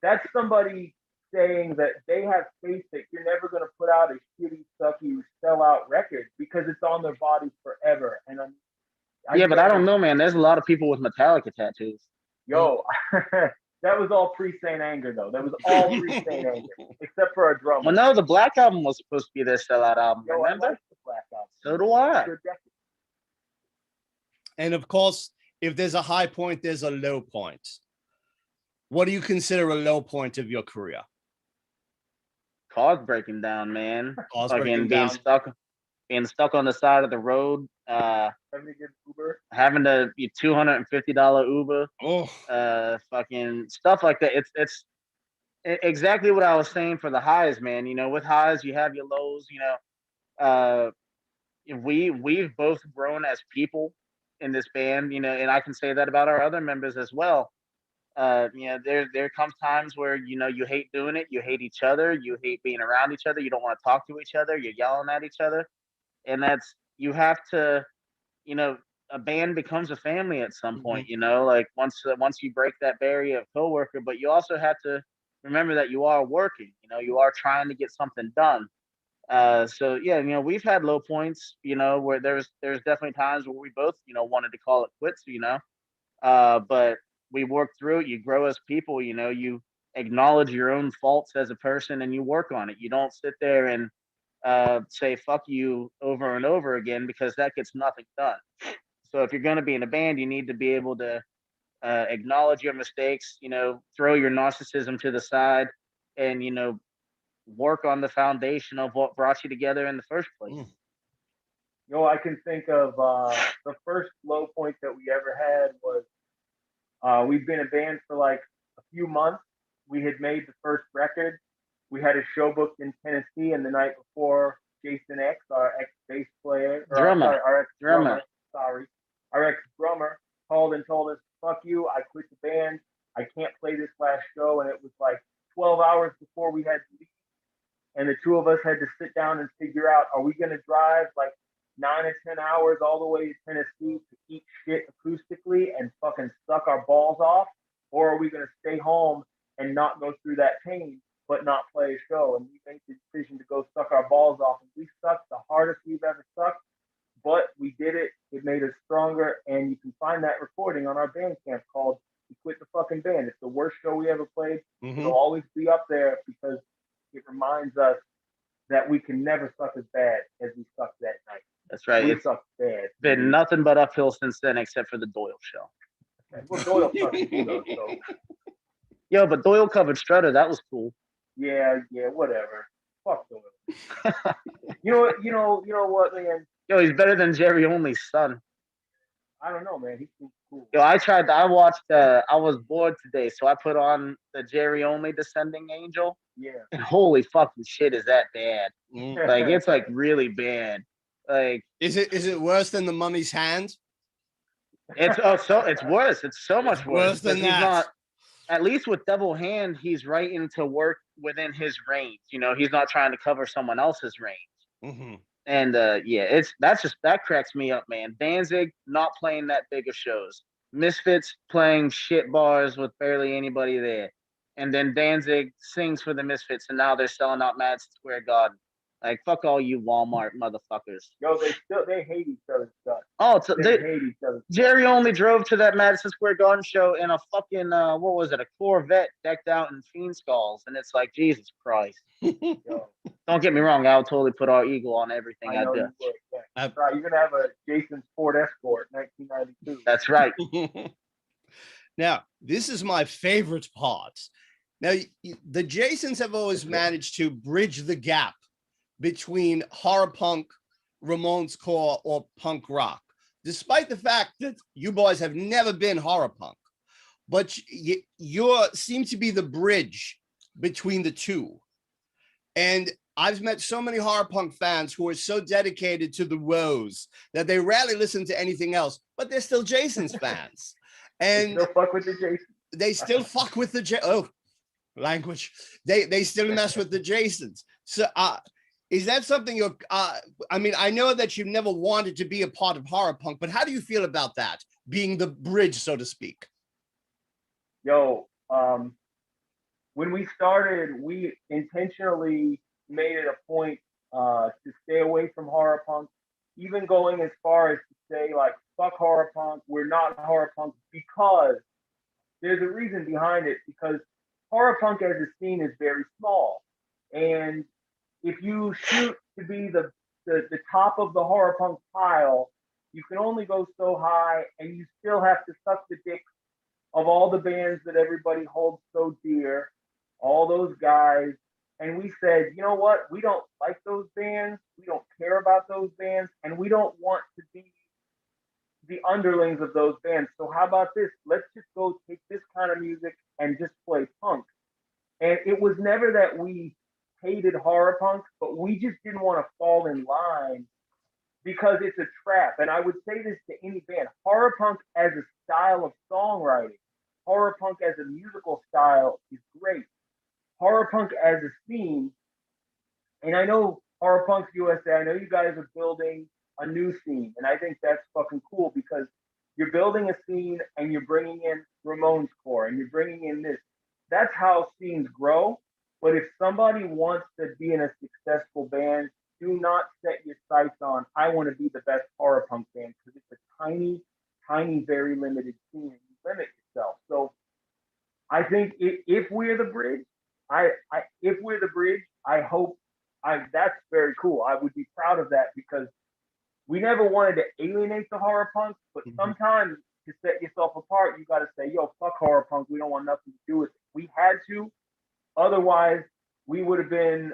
that's somebody saying that they have faith that you're never going to put out a shitty, sucky, sellout record because it's on their bodies forever. And but I don't know, man. There's a lot of people with Metallica tattoos. Yo, that was all pre-Saint Anger, though. That was all pre-Saint Anger, except for our drummer. Well, no, the Black Album was supposed to be their sellout album. Yo, remember? I like the Black Album. So do I. And of course, if there's a high point, there's a low point. What do you consider a low point of your career? Cars breaking down, man. Cars Fucking breaking being down. stuck being stuck on the side of the road, Having to get Uber. having to be $250 Uber, Oh, fucking stuff like that. It's exactly what I was saying for the highs, man. You know, with highs, you have your lows. You know, we've both grown as people in this band. You know, and I can say that about our other members as well. You know, there comes times where you know you hate doing it, you hate each other, you hate being around each other, you don't want to talk to each other, you're yelling at each other, and that's you have to, you know, a band becomes a family at some point. You know, like once you break that barrier of coworker, but you also have to remember that you are working. You know, you are trying to get something done. So yeah, you know, we've had low points. You know, where there's definitely times where we both, you know, wanted to call it quits. You know, but we work through it. You grow as people. You know, you acknowledge your own faults as a person and you work on it. You don't sit there and say fuck you over and over again because that gets nothing done. So if you're going to be in a band, you need to be able to acknowledge your mistakes. You know, throw your narcissism to the side, and you know, work on the foundation of what brought you together in the first place. You know, I can think of the first low point that we ever had was we've been a band for like a few months. We had made the first record. We had a show booked in Tennessee, and the night before, Jason X, our ex bass player, or Drummer. sorry, our ex Drummer. sorry, our ex drummer called and told us, "Fuck you! I quit the band. I can't play this last show." And it was like 12 hours before we had to leave, and the two of us had to sit down and figure out: are we going to drive like 9 or 10 hours all the way to Tennessee to eat shit acoustically and fucking suck our balls off, or are we going to stay home and not go through that pain but not play a show? And we made the decision to go suck our balls off, and we sucked the hardest we've ever sucked, but we did it. It made us stronger, and you can find that recording on our Bandcamp called "We Quit the Fucking Band." It's the worst show we ever played. It'll always be up there because it reminds us that we can never suck as bad as we sucked that night. That's right. We sucked bad. Been nothing but uphill since then, except for the Doyle show. Well, Doyle sucked too, though, so Yo, but Doyle covered Strutter. That was cool. yeah, whatever. Fuck Doyle. You know what, man? Yo, he's better than Jerry Only's son. I don't know, man. He seems cool. Yo, I watched. I was bored today, so I put on the Jerry Only Descending Angel. Yeah. And holy fucking shit, is that bad? Like it's like really bad. Like is it worse than the Mummy's Hand? It's it's worse. It's so much worse than he's that. not. At least with Devil Hand, he's writing to work within his range. You know, he's not trying to cover someone else's range. And yeah, that cracks me up, man. Danzig not playing that big of shows. Misfits playing shit bars with barely anybody there. And then Danzig sings for the Misfits, and now they're selling out Madison Square Garden. Like, fuck all you Walmart motherfuckers. Yo, they hate each other's guts. Oh, they hate each other's guts. Jerry Only drove to that Madison Square Garden show in a fucking what was it, a Corvette decked out in fiend skulls, and it's like, Jesus Christ. Yo. Don't get me wrong, I would totally put our Eagle on everything I do. You would, yeah. That's right. You're gonna have a Jason Ford Escort, 1992. That's right. Now, this is my favorite part. Now, the Jasons have always managed to bridge the gap between horror punk, Ramones core, or punk rock, despite the fact that you boys have never been horror punk. But you seem to be the bridge between the two. And I've met so many horror punk fans who are so dedicated to the Woes that they rarely listen to anything else, but they're still Jason's fans. And they still fuck with the Jasons. They still fuck with the language. They still mess with the Jasons. So is that something you're I mean, I know that you never wanted to be a part of horror punk, but how do you feel about that, being the bridge, so to speak? Yo, when we started, we intentionally made it a point to stay away from horror punk, even going as far as to say, like, fuck horror punk, we're not horror punk, because there's a reason behind it, because horror punk as a scene is very small. And if you shoot to be the top of the horror punk pile, you can only go so high, and you still have to suck the dick of all the bands that everybody holds so dear, all those guys and we said, you know what? We don't like those bands. We don't care about those bands, and we don't want to be the underlings of those bands. So how about this? Let's just go take this kind of music and just play punk. And it was never that we hated horror punk, but we just didn't want to fall in line because it's a trap. And I would say this to any band: horror punk as a style of songwriting, horror punk as a musical style is great. Horror punk as a scene, and I know Horror Punks USA, I know you guys are building a new scene, and I think that's fucking cool because you're building a scene and you're bringing in Ramones core and you're bringing in this. That's how scenes grow. But if somebody wants to be in a successful band, do not set your sights on, I want to be the best horror punk band, because it's a tiny, tiny, very limited scene. And you limit yourself. So I think if we're the bridge, if we're the bridge, I hope that's very cool. I would be proud of that because we never wanted to alienate the horror punks, but sometimes to set yourself apart, you got to say, yo, fuck horror punk. We don't want nothing to do with it. We had to. Otherwise, we would have been,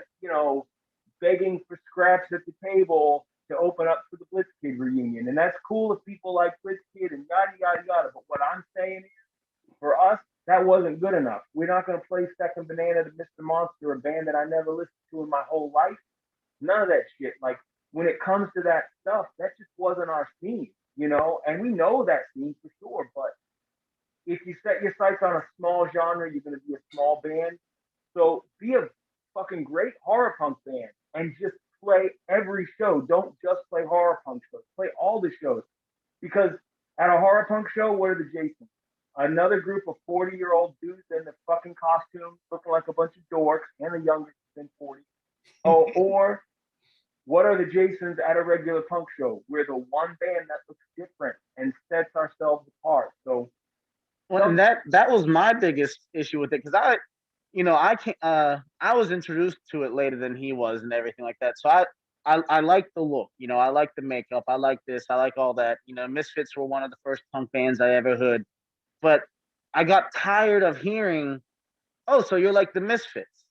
begging for scraps at the table to open up for the Blitzkid reunion. And that's cool if people like Blitzkid and yada, yada, yada. But what I'm saying is, for us, that wasn't good enough. We're not going to play Second Banana to Mr. Monster, a band that I never listened to in my whole life. None of that shit. Like, when it comes to that stuff, that just wasn't our scene, and we know that scene for sure. But if you set your sights on a small genre, you're going to be a small band. So be a fucking great horror punk band and just play every show. Don't just play horror punk shows. Play all the shows. Because at a horror punk show, what are the Jasons? Another group of 40-year-old dudes in the fucking costumes looking like a bunch of dorks and the youngest than 40. Oh, or what are the Jasons at a regular punk show? We're the one band that looks different and sets ourselves apart. So, well, and that was my biggest issue with it, because I can't. I was introduced to it later than he was and everything like that. So I like the look. I like the makeup. I like this. I like all that. Misfits were one of the first punk bands I ever heard, but I got tired of hearing, "Oh, so you're like the Misfits,"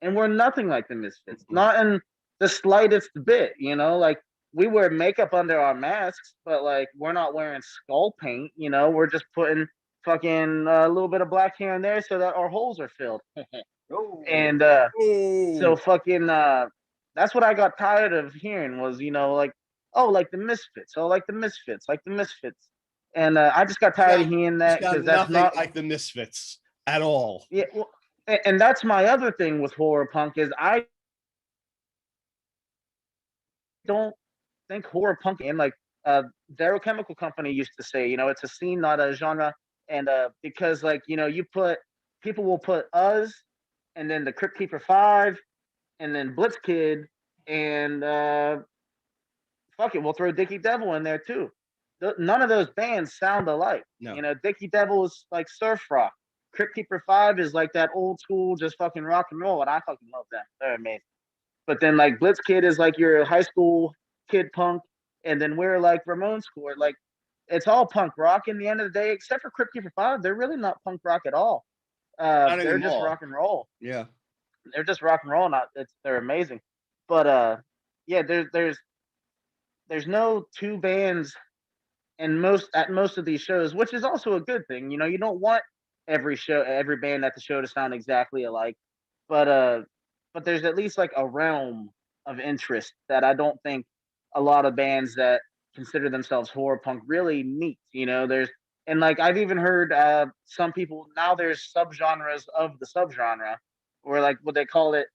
and we're nothing like the Misfits. Not in the slightest bit. Like, we wear makeup under our masks, but like, we're not wearing skull paint. We're just putting fucking a little bit of black here and there so that our holes are filled. And so fucking that's what I got tired of hearing was, like, oh, like the Misfits, oh, like the Misfits, like the Misfits. And I just got tired of hearing that, because that's not like the Misfits at all. Yeah, well, and that's my other thing with horror punk is I don't think horror punk, and like Darrow Chemical Company used to say, it's a scene, not a genre. And because like, people will put us and then the Crypt Keeper 5 and then Blitzkid and fuck it, we'll throw Dickie Devil in there too. None of those bands sound alike. No. Dickie Devil is like surf rock. Crypt Keeper 5 is like that old school, just fucking rock and roll, and I fucking love them. They're amazing. But then like Blitzkid is like your high school kid punk, and then we're like Ramones core. Like, it's all punk rock in the end of the day, except for Crypt Keeper 5. They're really not punk rock at all. They're just rock and roll. Yeah. They're just rock and roll. They're amazing. But yeah, there's no two bands at most of these shows, which is also a good thing. You don't want every band at the show to sound exactly alike. But there's at least like a realm of interest that I don't think a lot of bands that consider themselves horror punk really meet. And like, I've even heard some people, now there's subgenres of the subgenre, or like what they call it,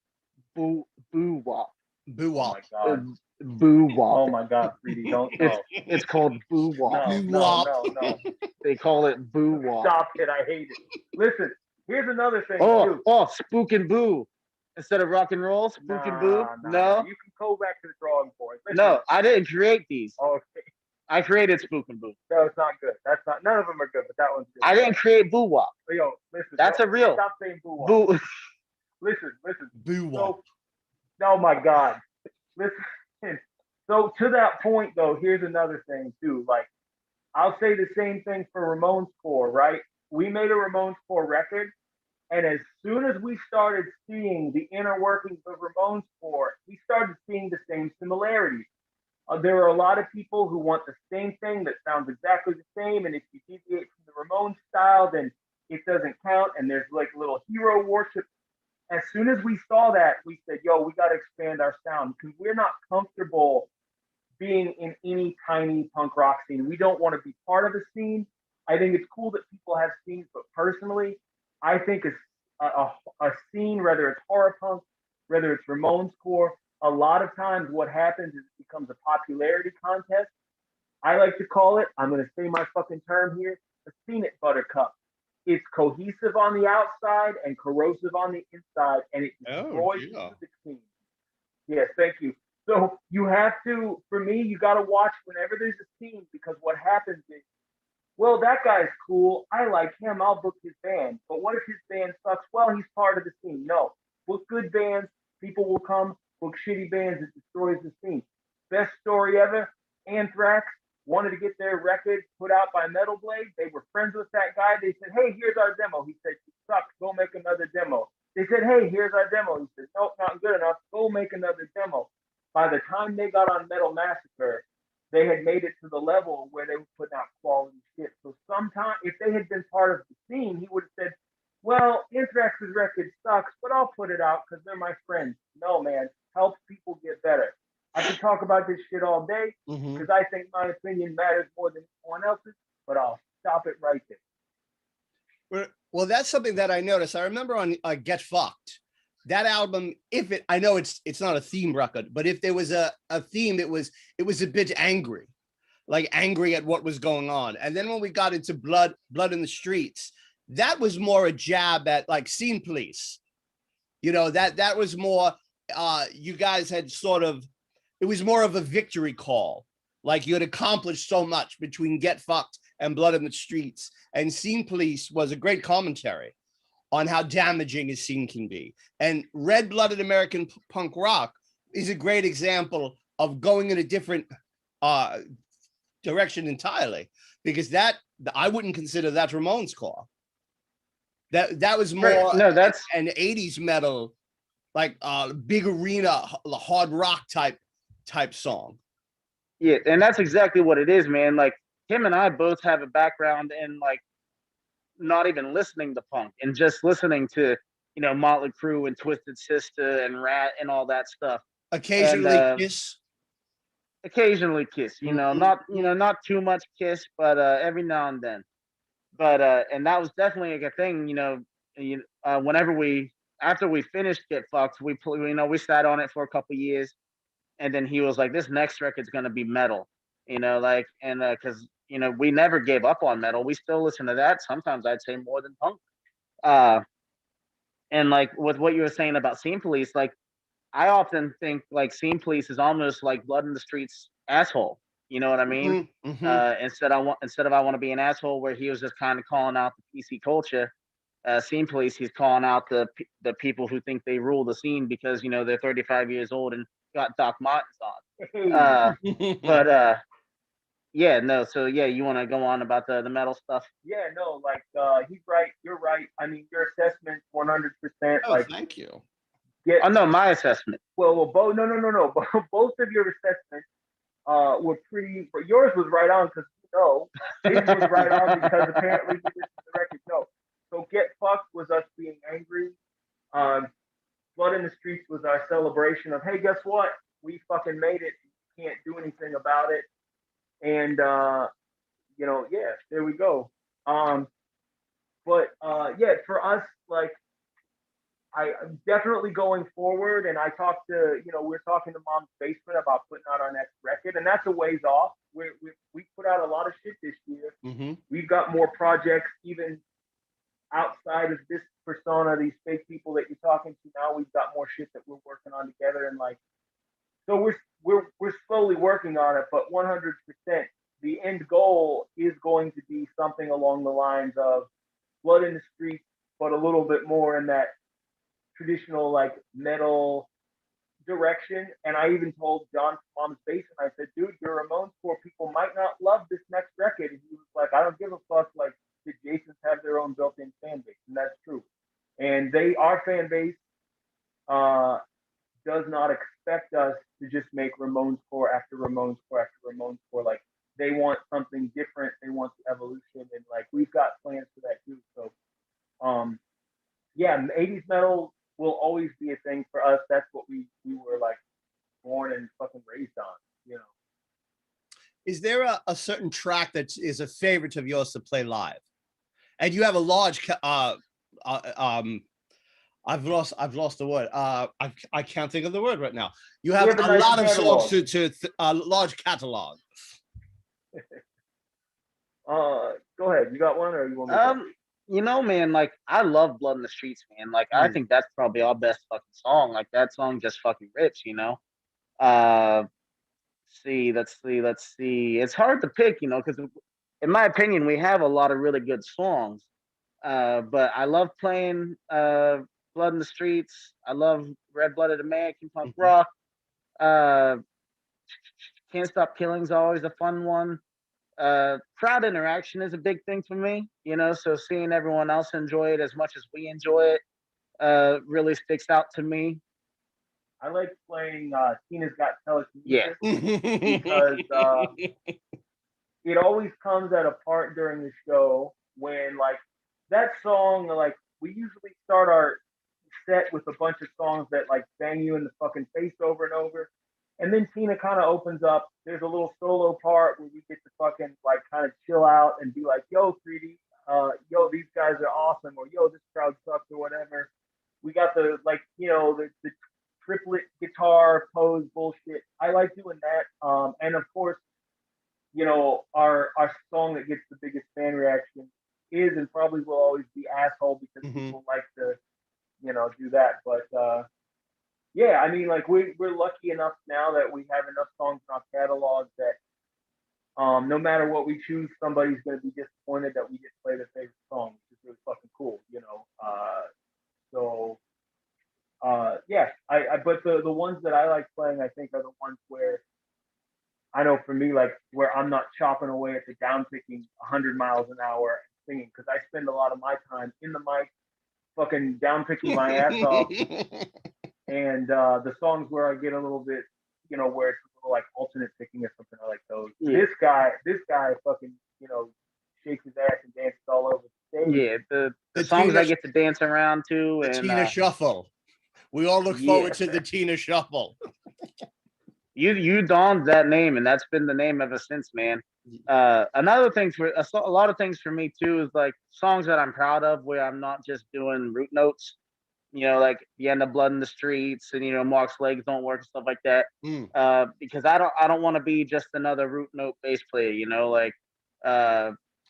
boo wop. Boo wop. Oh my god. Boo wop. Oh my god, Freedy, don't know. It's called boo wop. No. They call it boo wop. Stop it, I hate it. Listen, here's another thing too. Spook and boo. Instead of rock and roll, spook and boo. No. You can go back to the drawing board. Listen. No, I didn't create these. Okay. I created spook and boo. No, it's not good. That's not. None of them are good, but that one's good. I didn't create boo wop. Yo, listen. That's a real. Stop saying boo wop. Boo. Listen. Boo wop. Oh my god. Listen. So to that point though, here's another thing too. Like, I'll say the same thing for Ramones core, right? We made a Ramones core record, And as soon as we started seeing the inner workings of Ramones Corps, we started seeing the same similarities. There are a lot of people who want the same thing that sounds exactly the same, and if you deviate from the Ramones style, then it doesn't count. And there's like a little hero worship. As soon as we saw that, we said, "Yo, we got to expand our sound because we're not comfortable being in any tiny punk rock scene. We don't want to be part of a scene. I think it's cool that people have scenes, but personally, I think it's a scene, whether it's horror punk, whether it's Ramones Corps, a lot of times what happens is it becomes a popularity contest. I like to call it, I'm going to say my fucking term here, a peanut butter cup. It's cohesive on the outside and corrosive on the inside, and it destroys the scene. Yes, thank you. So you have to, for me, you got to watch whenever there's a scene, because what happens is, well, that guy's cool. I like him. I'll book his band. But what if his band sucks? Well, he's part of the scene. No, book good bands. People will come. Book shitty bands. It destroys the scene. Best story ever. Anthrax wanted to get their record put out by Metal Blade. They were friends with that guy. They said, "Hey, here's our demo." He said, "You suck. Go make another demo." They said, "Hey, here's our demo." He said, "Nope, not good enough. Go make another demo." By the time they got on Metal Massacre, they had made it to the level where they were putting out quality shit. So sometimes, if they had been part of the scene, he would have said, "Well, Anthrax's record sucks, but I'll put it out because they're my friends." No, man, help people get better. I can talk about this shit all day because I think my opinion matters more than anyone else's, but I'll stop it right there. Well, that's something that I noticed. I remember on Get Fucked, that album, I know it's not a theme record, but if there was a theme, it was a bit angry, like angry at what was going on. And then when we got into Blood in the Streets, that was more a jab at like Scene Police. You know, that was more, you guys had sort of, it was more of a victory call. Like you had accomplished so much between Get Fucked and Blood in the Streets. And Scene Police was a great commentary on how damaging a scene can be. And Red-Blooded American Punk Rock is a great example of going in a different direction entirely, because that, I wouldn't consider that Ramones Corps. That was more that's an 80s metal, like big arena, hard rock type song. Yeah, and that's exactly what it is, man. Like him and I both have a background in like not even listening to punk and just listening to, you know, Motley Crue and Twisted Sister and Rat and all that stuff. Occasionally Kiss. Occasionally Kiss, you know, not too much Kiss, but every now and then. But and that was definitely like a thing, you know. Whenever after we finished Get Fucked, we sat on it for a couple years, and then he was like, "This next record's gonna be metal," you know, like, and because you know we never gave up on metal, we still listen to that. Sometimes I'd say more than punk. And like with what you were saying about Scene Police, like I often think like Scene Police is almost like Blood in the Streets asshole. You know what I mean? Instead of I want to be an asshole, where he was just kind of calling out the PC culture. Scene Police, he's calling out the people who think they rule the scene because, you know, they're 35 years old and got Doc Martens on. But yeah, no. So yeah, you want to go on about the metal stuff? Yeah, no, like he's right. You're right. I mean, your assessment 100%. Oh, like, thank you. Oh no, my assessment. Well, both. No. Both of your assessments were pretty. But yours was right on because his was right on because apparently he listened to the record. No, so Get Fucked was us being angry. Blood in the Streets was our celebration of, hey, guess what? We fucking made it. You can't do anything about it. And you know, yeah, there we go. But yeah, for us, like, I'm definitely going forward, and I talked to, you know, we're talking to Mom's Basement about putting out our next record, and that's a ways off. We put out a lot of shit this year. We've got more projects even outside of this persona, these fake people that you're talking to now. We've got more shit that we're working on together, and like, so we're slowly working on it, but 100%, the end goal is going to be something along the lines of Blood in the Streets, but a little bit more in that traditional like metal direction. And I even told John from Mom's Basement, I said, dude, your Ramones Corps people might not love this next record. And he was like, I don't give a fuck. Like, the Jasons have their own built-in fan base, and that's true. and our fan base does not expect us to just make Ramones core after Ramones core after Ramones core. Like they want something different. They want the evolution, and like we've got plans for that too. So, yeah, 80s metal will always be a thing for us. That's what we were like born and fucking raised on, you know. Is there a certain track that is a favorite of yours to play live? And you have a large I've lost the word. I can't think of the word right now. You have a nice lot of catalog. songs to a large catalog. Go ahead. You got one, or you want me to? You know, man, like I love Blood in the Streets, man. Like I think that's probably our best fucking song. Like that song just fucking rips, you know. Let's see. It's hard to pick, you know, because in my opinion, we have a lot of really good songs. But I love playing Blood in the Streets. I love Red-Blooded American Punk Rock. Can't Stop Killing's always a fun one. Crowd interaction is a big thing for me, you know, so seeing everyone else enjoy it as much as we enjoy it really sticks out to me. I like playing Tina's Got Telekinesis. Yeah. Because it always comes at a part during the show when like that song, like we usually start our set with a bunch of songs that like bang you in the fucking face over and over. And then Tina kind of opens up. There's a little solo part where we get to fucking like kind of chill out and be like, yo, 3D, yo, these guys are awesome, or yo, this crowd sucks, or whatever. We got the like, you know, the triplet guitar pose bullshit. I like doing that. And of course, you know, our song that gets the biggest fan reaction is and probably will always be Asshole, because people like to, you know, do that. But yeah, I mean, like we're lucky enough now that we have enough songs in our catalog that no matter what we choose, somebody's going to be disappointed that we didn't play their favorite song, which is really fucking cool, you know. Yeah, but the ones that I like playing, I think, are the ones where I know for me, like where I'm not chopping away at the down picking 100 miles an hour singing, because I spend a lot of my time in the mic, fucking down picking my ass off. And the songs where I get a little bit, you know, where it's a little like alternate picking or something, I like those. Yeah. This guy fucking, you know, shakes his ass and dances all over the stage. Yeah, the songs Tina, I get to dance around to. The Tina Shuffle. We all look forward to the Tina Shuffle. You donned that name, and that's been the name ever since, man. Another thing for a lot of things for me too is like songs that I'm proud of, where I'm not just doing root notes. You know, like the end of Blood in the Streets, and you know, Mark's Legs Don't Work and stuff like that. Because I don't want to be just another root note bass player. You know, like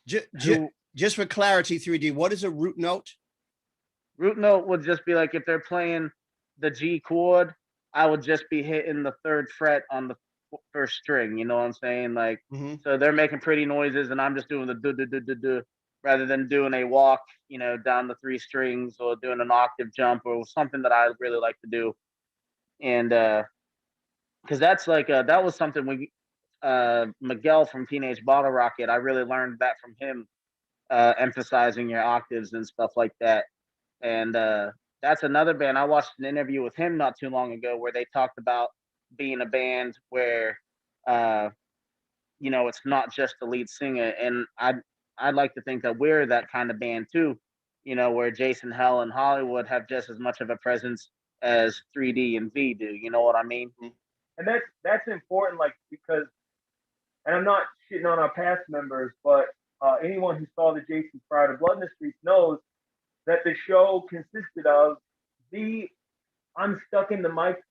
just for clarity, 3D, what is a root note? Root note would just be like if they're playing the G chord, I would just be hitting the 3rd fret on the first string. You know what I'm saying? Like, so they're making pretty noises, and I'm just doing the do do do do do, rather than doing a walk, you know, down the 3 strings, or doing an octave jump, or something that I really like to do. And because that's like that was something we Miguel from Teenage Bottle Rocket, I really learned that from him, emphasizing your octaves and stuff like that. And that's another band. I watched an interview with him not too long ago where they talked about being a band where you know, it's not just the lead singer. And I'd like to think that we're that kind of band too, you know, where Jason Hell and Hollywood have just as much of a presence as 3D and V do. You know what I mean? And that's important, like, because, and I'm not shitting on our past members, but anyone who saw the Jasons prior to Blood in the Streets knows that the show consisted of I'm stuck in the mic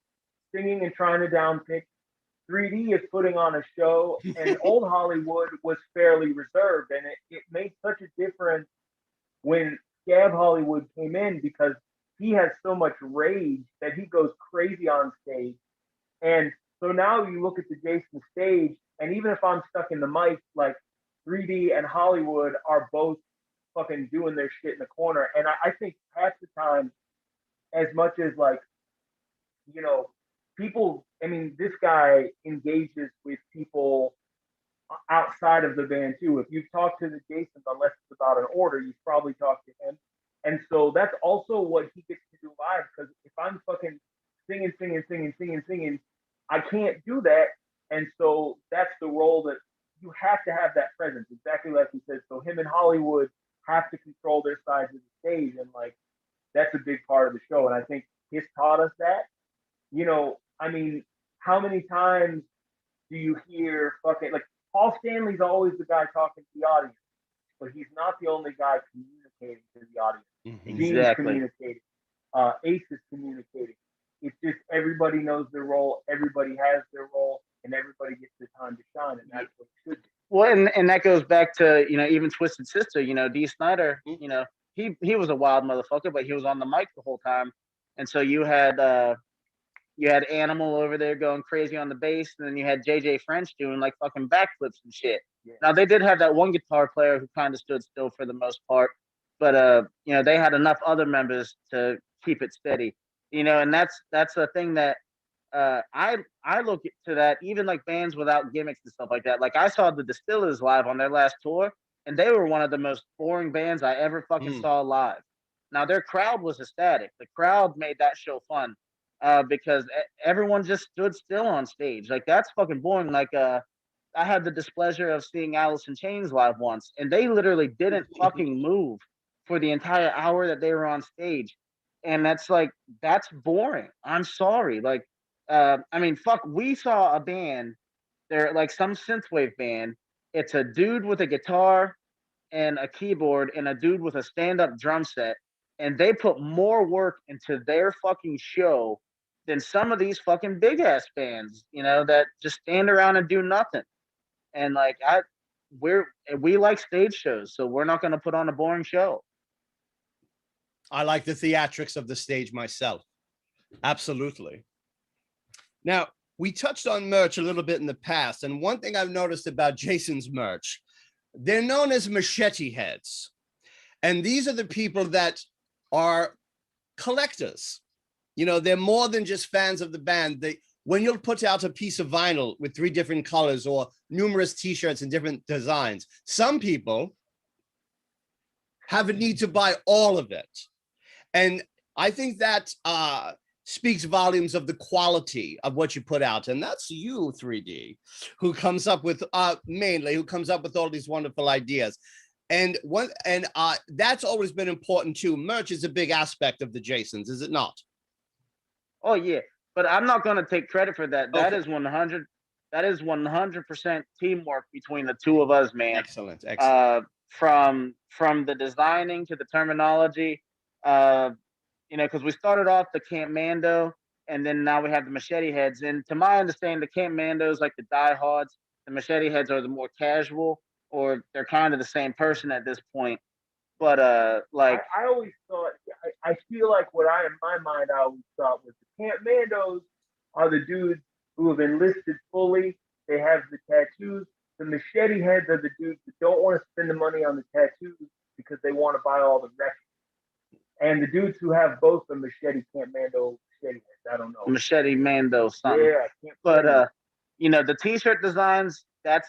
singing and trying to downpick. 3D is putting on a show, and Old Hollywood was fairly reserved, and it made such a difference when Scab Hollywood came in, because he has so much rage that he goes crazy on stage. And so now you look at the Jason stage, and even if I'm stuck in the mic, like 3D and Hollywood are both fucking doing their shit in the corner. And I think half the time, as much as like, you know, people, I mean, this guy engages with people outside of the band too. If you've talked to the Jasons, unless it's about an order, you've probably talked to him. And so that's also what he gets to do live. Because if I'm fucking singing, I can't do that. And so that's the role that you have to have that presence, exactly like he said. So him and Hollywood have to control their sides of the stage, and like that's a big part of the show. And I think he's taught us that. You know, I mean, how many times do you hear fucking like Paul Stanley's always the guy talking to the audience, but he's not the only guy communicating to the audience. Gene's Exactly. communicating. Ace is communicating. It's just everybody knows their role, everybody has their role, and everybody gets their time to shine, and that's what it should be. Well, and that goes back to, you know, even Twisted Sister, you know, Dee Snider, you know, he was a wild motherfucker, but he was on the mic the whole time. And so you had Animal over there going crazy on the bass, and then you had JJ French doing like fucking backflips and shit. Yeah. Now they did have that one guitar player who kind of stood still for the most part, but you know, they had enough other members to keep it steady. You know, and that's a thing that I look to that, even like bands without gimmicks and stuff like that. Like I saw the Distillers live on their last tour, and they were one of the most boring bands I ever fucking saw live. Now their crowd was ecstatic. The crowd made that show fun because everyone just stood still on stage. Like that's fucking boring. Like I had the displeasure of seeing Alice in Chains live once, and they literally didn't fucking move for the entire hour that they were on stage. And that's boring. I'm sorry. Like, I mean, fuck, we saw a band, they're like some synthwave band. It's a dude with a guitar and a keyboard and a dude with a stand-up drum set. And they put more work into their fucking show than some of these fucking big ass bands, you know, that just stand around and do nothing. And like we like stage shows, so we're not gonna put on a boring show. I like the theatrics of the stage myself. Absolutely. Now, we touched on merch a little bit in the past, and one thing I've noticed about Jason's merch, they're known as machete heads. And these are the people that are collectors. You know, they're more than just fans of the band. When you'll put out a piece of vinyl with 3 different colors or numerous t-shirts and different designs, some people have a need to buy all of it. And I think that speaks volumes of the quality of what you put out. And that's you, 3D, who comes up with mainly all these wonderful ideas. And that's always been important too. Merch is a big aspect of the Jasons, is it not? Oh yeah, but I'm not going to take credit for that. Okay. That is 100% teamwork between the two of us, man. Excellent. From the designing to the terminology, you know, because we started off the Camp Mando, and then now we have the machete heads. And to my understanding, the Camp Mandos, like the diehards, the machete heads are the more casual, or they're kind of the same person at this point. But like I always thought, I feel like what in my mind I always thought was the Camp Mandos are the dudes who have enlisted fully. They have the tattoos. The machete heads are the dudes that don't want to spend the money on the tattoos because they want to buy all the records. And the dudes who have both the machete Camp Mando machete heads, I don't know. Machete Mando something. Yeah, I can't. But you know, the t-shirt designs, that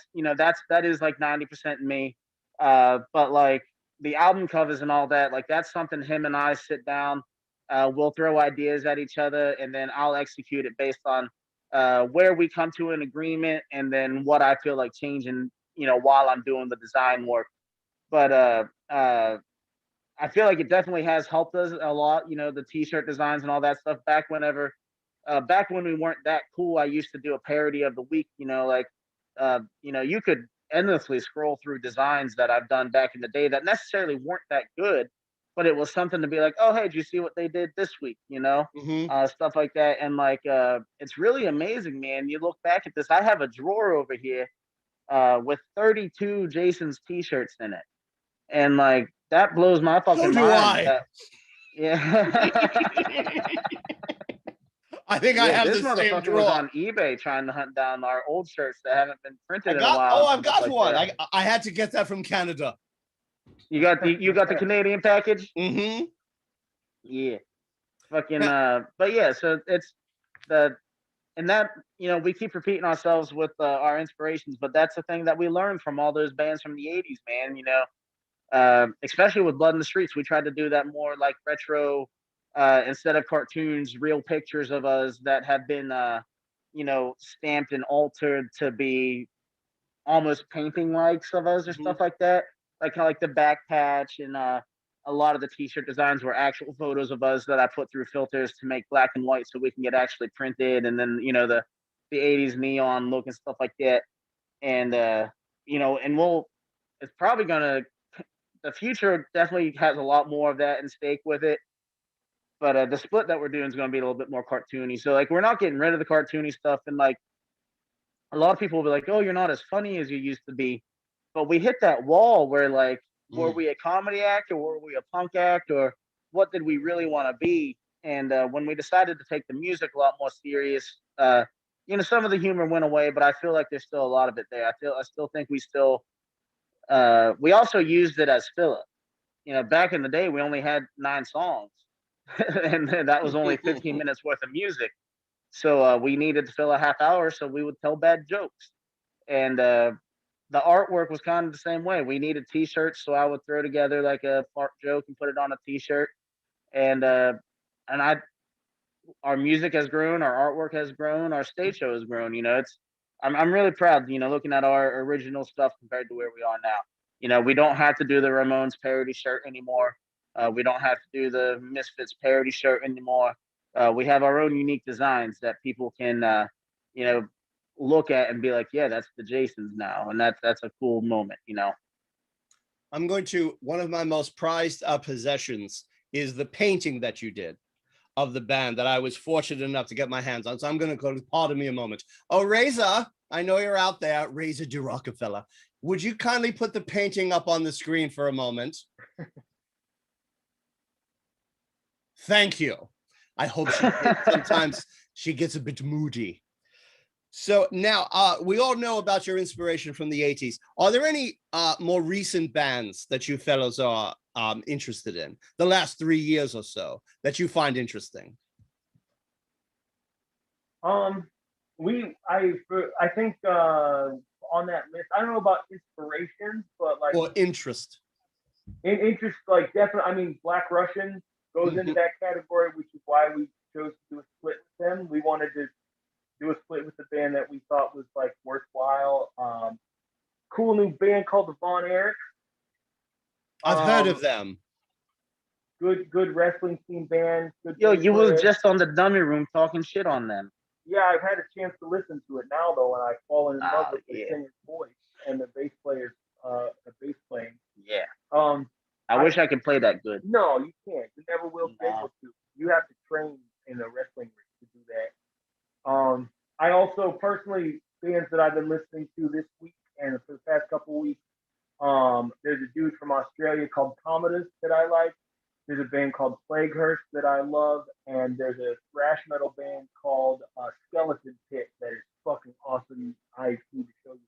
is like 90% me. But like the album covers and all that, like that's something him and I sit down. We'll throw ideas at each other, and then I'll execute it based on where we come to an agreement, and then what I feel like changing, you know, while I'm doing the design work. But I feel like it definitely has helped us a lot, you know, the t-shirt designs and all that stuff. Back when we weren't that cool, I used to do a parody of the week, you know, like you know, you could endlessly scroll through designs that I've done back in the day that necessarily weren't that good, but it was something to be like, oh, hey, did you see what they did this week? You know, stuff like that. And like, it's really amazing, man. You look back at this, I have a drawer over here with 32 Jason's t-shirts in it. And like, that blows my fucking mind. Yeah. I think I have this the same motherfucker drawer. was on eBay trying to hunt down our old shirts that haven't been printed in a while. Oh, I've got like one. That. I had to get that from Canada. You got the Canadian package? Mm-hmm. Yeah. Fucking but yeah, so it's and that, you know, we keep repeating ourselves with our inspirations, but that's the thing that we learned from all those bands from the 80s, man. You know, especially with Blood in the Streets. We tried to do that more like retro, instead of cartoons, real pictures of us that have been, stamped and altered to be almost painting likes of us or stuff like that. Like kind of like the back patch and a lot of the t-shirt designs were actual photos of us that I put through filters to make black and white so we can get actually printed, and then the 80s neon look and stuff like that. And and it's probably gonna, the future definitely has a lot more of that in stake with it. But the split that we're doing is going to be a little bit more cartoony. So like we're not getting rid of the cartoony stuff, and like a lot of people will be like, "Oh, you're not as funny as you used to be," but we hit that wall where like, were we a comedy act or were we a punk act, or what did we really want to be? And when we decided to take the music a lot more serious, some of the humor went away, but I feel like there's still a lot of it there. I still think we also used it as filler. Back in the day, we only had 9 songs, and that was only 15 minutes worth of music. So we needed to fill a half hour, so we would tell bad jokes. And the artwork was kind of the same way. We needed t-shirts, so I would throw together like a fart joke and put it on a t-shirt. And our music has grown, our artwork has grown, our stage show has grown. I'm really proud, looking at our original stuff compared to where we are now. We don't have to do the Ramones parody shirt anymore. We don't have to do the Misfits parody shirt anymore. We have our own unique designs that people can, look at and be like, yeah, that's the Jasons now. And that's a cool moment, One of my most prized possessions is the painting that you did of the band that I was fortunate enough to get my hands on. So I'm going to go, pardon me a moment. Oh, Razor, I know you're out there. Razor de Rockefeller. Would you kindly put the painting up on the screen for a moment? Thank you. I hope sometimes she gets a bit moody. So now we all know about your inspiration from the 80s. Are there any more recent bands that you fellows are interested in the last 3 years or so that you find interesting? I think on that list, I don't know about inspiration, but like, or interest. Interest, like, definitely. I mean, Black Russian goes into that category, which is why we chose to do a split with them. We wanted to do a split with the band that we thought was like worthwhile. Cool new band called the Von Erichs. I've heard of them. Good wrestling team band. You was just on the Dummy Room talking shit on them. Yeah, I've had a chance to listen to it now though, and I've fallen in love with the singer's voice and the bass player's bass playing. Yeah. I wish I could play that good. No, you can't. You never will be able to. You have to train in a wrestling ring to do that. I also personally, bands that I've been listening to this week and for the past couple of weeks, there's a dude from Australia called Commodus that I like. There's a band called Plaguehurst that I love, and there's a thrash metal band called Skeleton Pit that is fucking awesome. I need to show you them.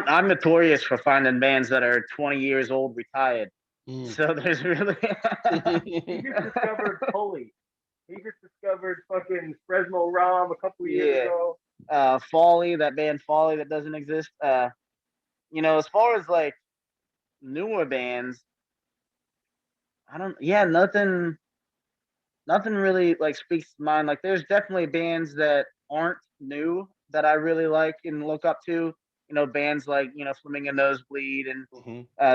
I'm notorious for finding bands that are 20 years old retired. So there's really He just discovered Pulley. He just discovered fucking Fresno Rom a couple years ago. Folly, that band Folly that doesn't exist. As far as like newer bands, nothing really like speaks to mind. Like there's definitely bands that aren't new that I really like and look up to. Bands like, Flamingo Nosebleed and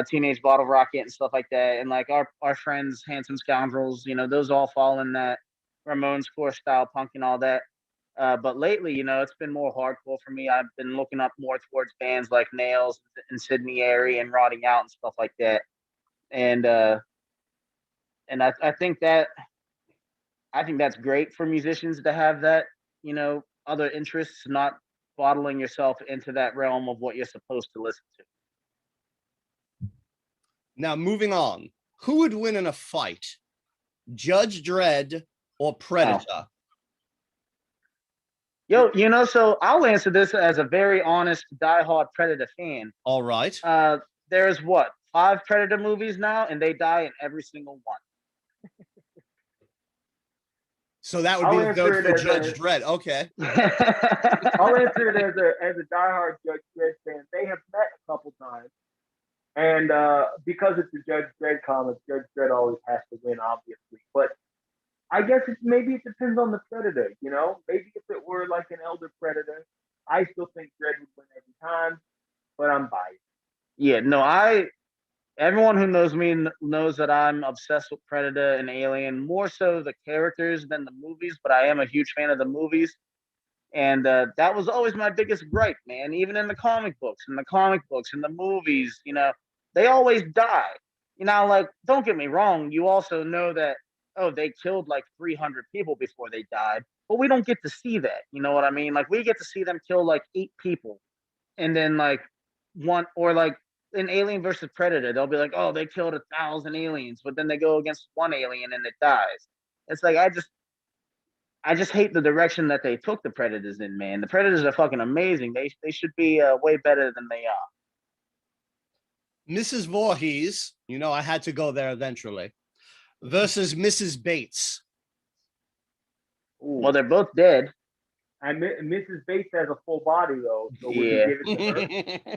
Teenage Bottle Rocket and stuff like that. And like our friends, Handsome Scoundrels, those all fall in that Ramones core style punk and all that. But lately, it's been more hardcore for me. I've been looking up more towards bands like Nails and Sydney Airy and Rotting Out and stuff like that. And I think that's great for musicians to have that, other interests, not bottling yourself into that realm of what you're supposed to listen to. Now, moving on, who would win in a fight, Judge Dredd or Predator? So I'll answer this as a very honest, diehard Predator fan. All right. There's 5 Predator movies now, and they die in every single one. So that would be the vote for Judge Dredd. Okay. I'll answer it as a diehard Judge Dredd fan. They have met a couple times. And because it's a Judge Dredd comic, Judge Dredd always has to win, obviously. But I guess maybe it depends on the predator, you know? Maybe if it were like an elder predator, I still think Dredd would win every time, but I'm biased. Yeah, no, everyone who knows me knows that I'm obsessed with Predator and Alien, more so the characters than the movies, but I am a huge fan of the movies. And that was always my biggest gripe, man. Even in the comic books, in the movies, you know, they always die. You know, like, don't get me wrong, you also know that, oh, they killed like 300 people before they died, but we don't get to see that. You know what I mean? Like, we get to see them kill like 8 people, and then like one, or like in Alien versus Predator, they'll be like, oh, they killed 1,000 aliens, but then they go against one alien and it dies. It's like, I just hate the direction that they took the Predators in, man. The Predators are fucking amazing. They should be way better than they are. Mrs. Voorhees, you know, I had to go there eventually, versus Mrs. Bates. Ooh. Well, they're both dead. And Mrs. Bates has a full body, though. So would Yeah. you give it to her?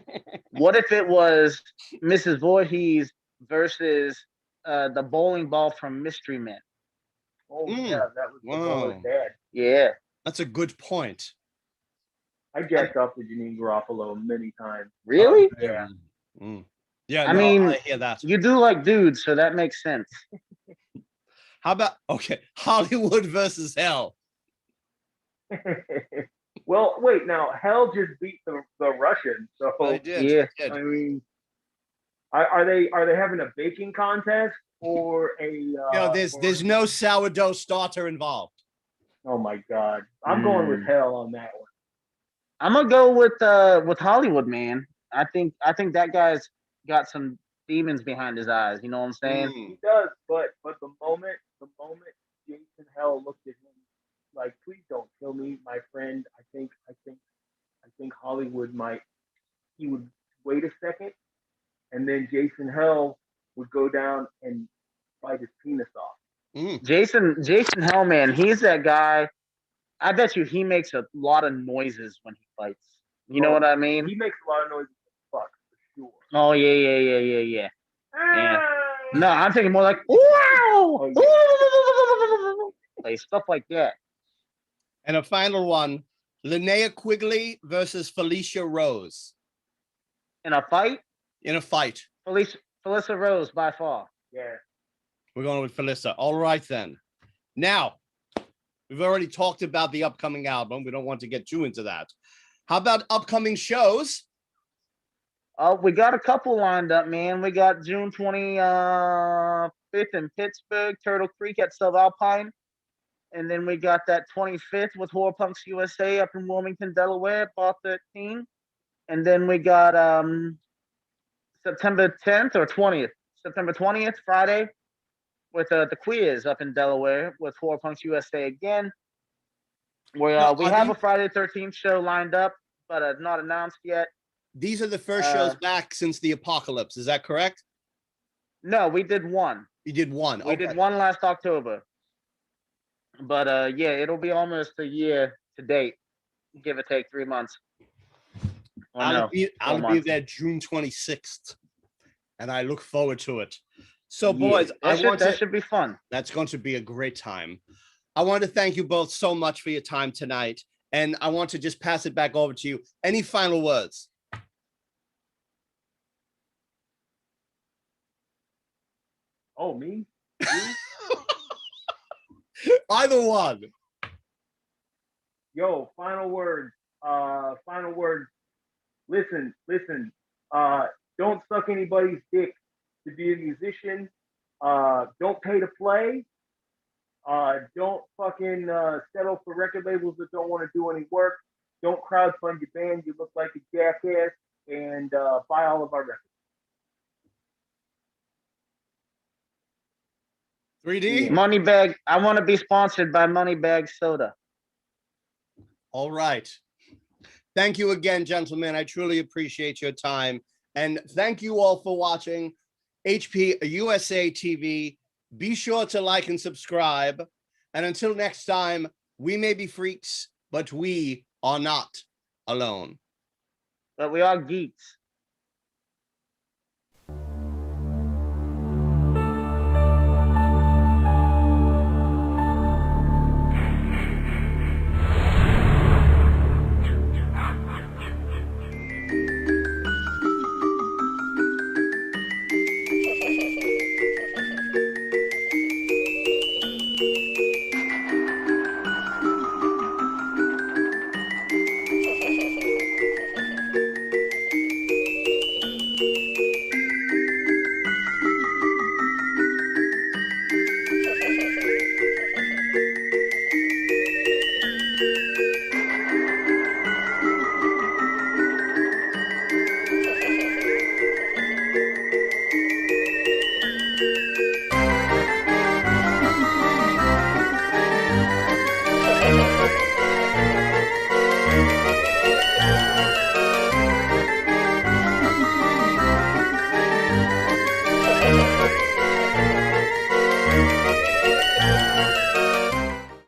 What if it was Mrs. Voorhees versus the bowling ball from Mystery Men? Oh, yeah, that was the bowler's dad. Yeah. That's a good point. I jacked up to Janine Garofalo many times. Really? Yeah. Yeah, I mean, I hear that. You do like dudes, so that makes sense. How about, okay, Hollywood versus Hell? Well, wait, now, Hell just beat the Russians. So, They did. Yeah. They did. I mean, are they having a baking contest or a? No, there's no sourdough starter involved. Oh my God, I'm going with Hell on that one. I'm gonna go with Hollywood, man. I think that guy's got some demons behind his eyes. You know what I'm saying? He does, but the moment Jason Hell looked at him like, please don't kill me, my friend. I think Hollywood he would wait a second, and then Jason Hell would go down and bite his penis off. Jason Hell, man, he's that guy. I bet you he makes a lot of noises when he fights. You know what I mean? He makes a lot of noises. Fuck, for sure. Oh yeah. No, I'm thinking more like wow, like stuff like that. And a final one, Linnea Quigley versus Felicia Rose. In a fight? In a fight. Felicia Rose by far. Yeah. We're going with Felicia. All right, then. Now, we've already talked about the upcoming album. We don't want to get too into that. How about upcoming shows? We got a couple lined up, man. We got June 25th in Pittsburgh, Turtle Creek at Subalpine. And then we got that 25th with Horror Punks USA up in Wilmington, Delaware, Bar 13. And then we got September 10th or 20th. September 20th, Friday, with the Queers up in Delaware with Horror Punks USA again. We have a Friday the 13th show lined up, but not announced yet. These are the first shows back since the apocalypse. Is that correct? No, we did one. You did one. We did one last October. But yeah, it'll be almost a year to date, give or take 3 months. I'll be there June 26th, and I look forward to it. So, boys, that should be fun. That's going to be a great time. I want to thank you both so much for your time tonight, and I want to just pass it back over to you. Any final words? Oh, me? Either one. Yo, final words. Listen. Don't suck anybody's dick to be a musician. Don't pay to play. Don't fucking settle for record labels that don't want to do any work. Don't crowdfund your band. You look like a jackass. And buy all of our records. 3D? Moneybag. I want to be sponsored by Moneybag Soda. All right. Thank you again, gentlemen. I truly appreciate your time. And thank you all for watching HPUSA TV. Be sure to like and subscribe. And until next time, we may be freaks, but we are not alone. But we are geeks.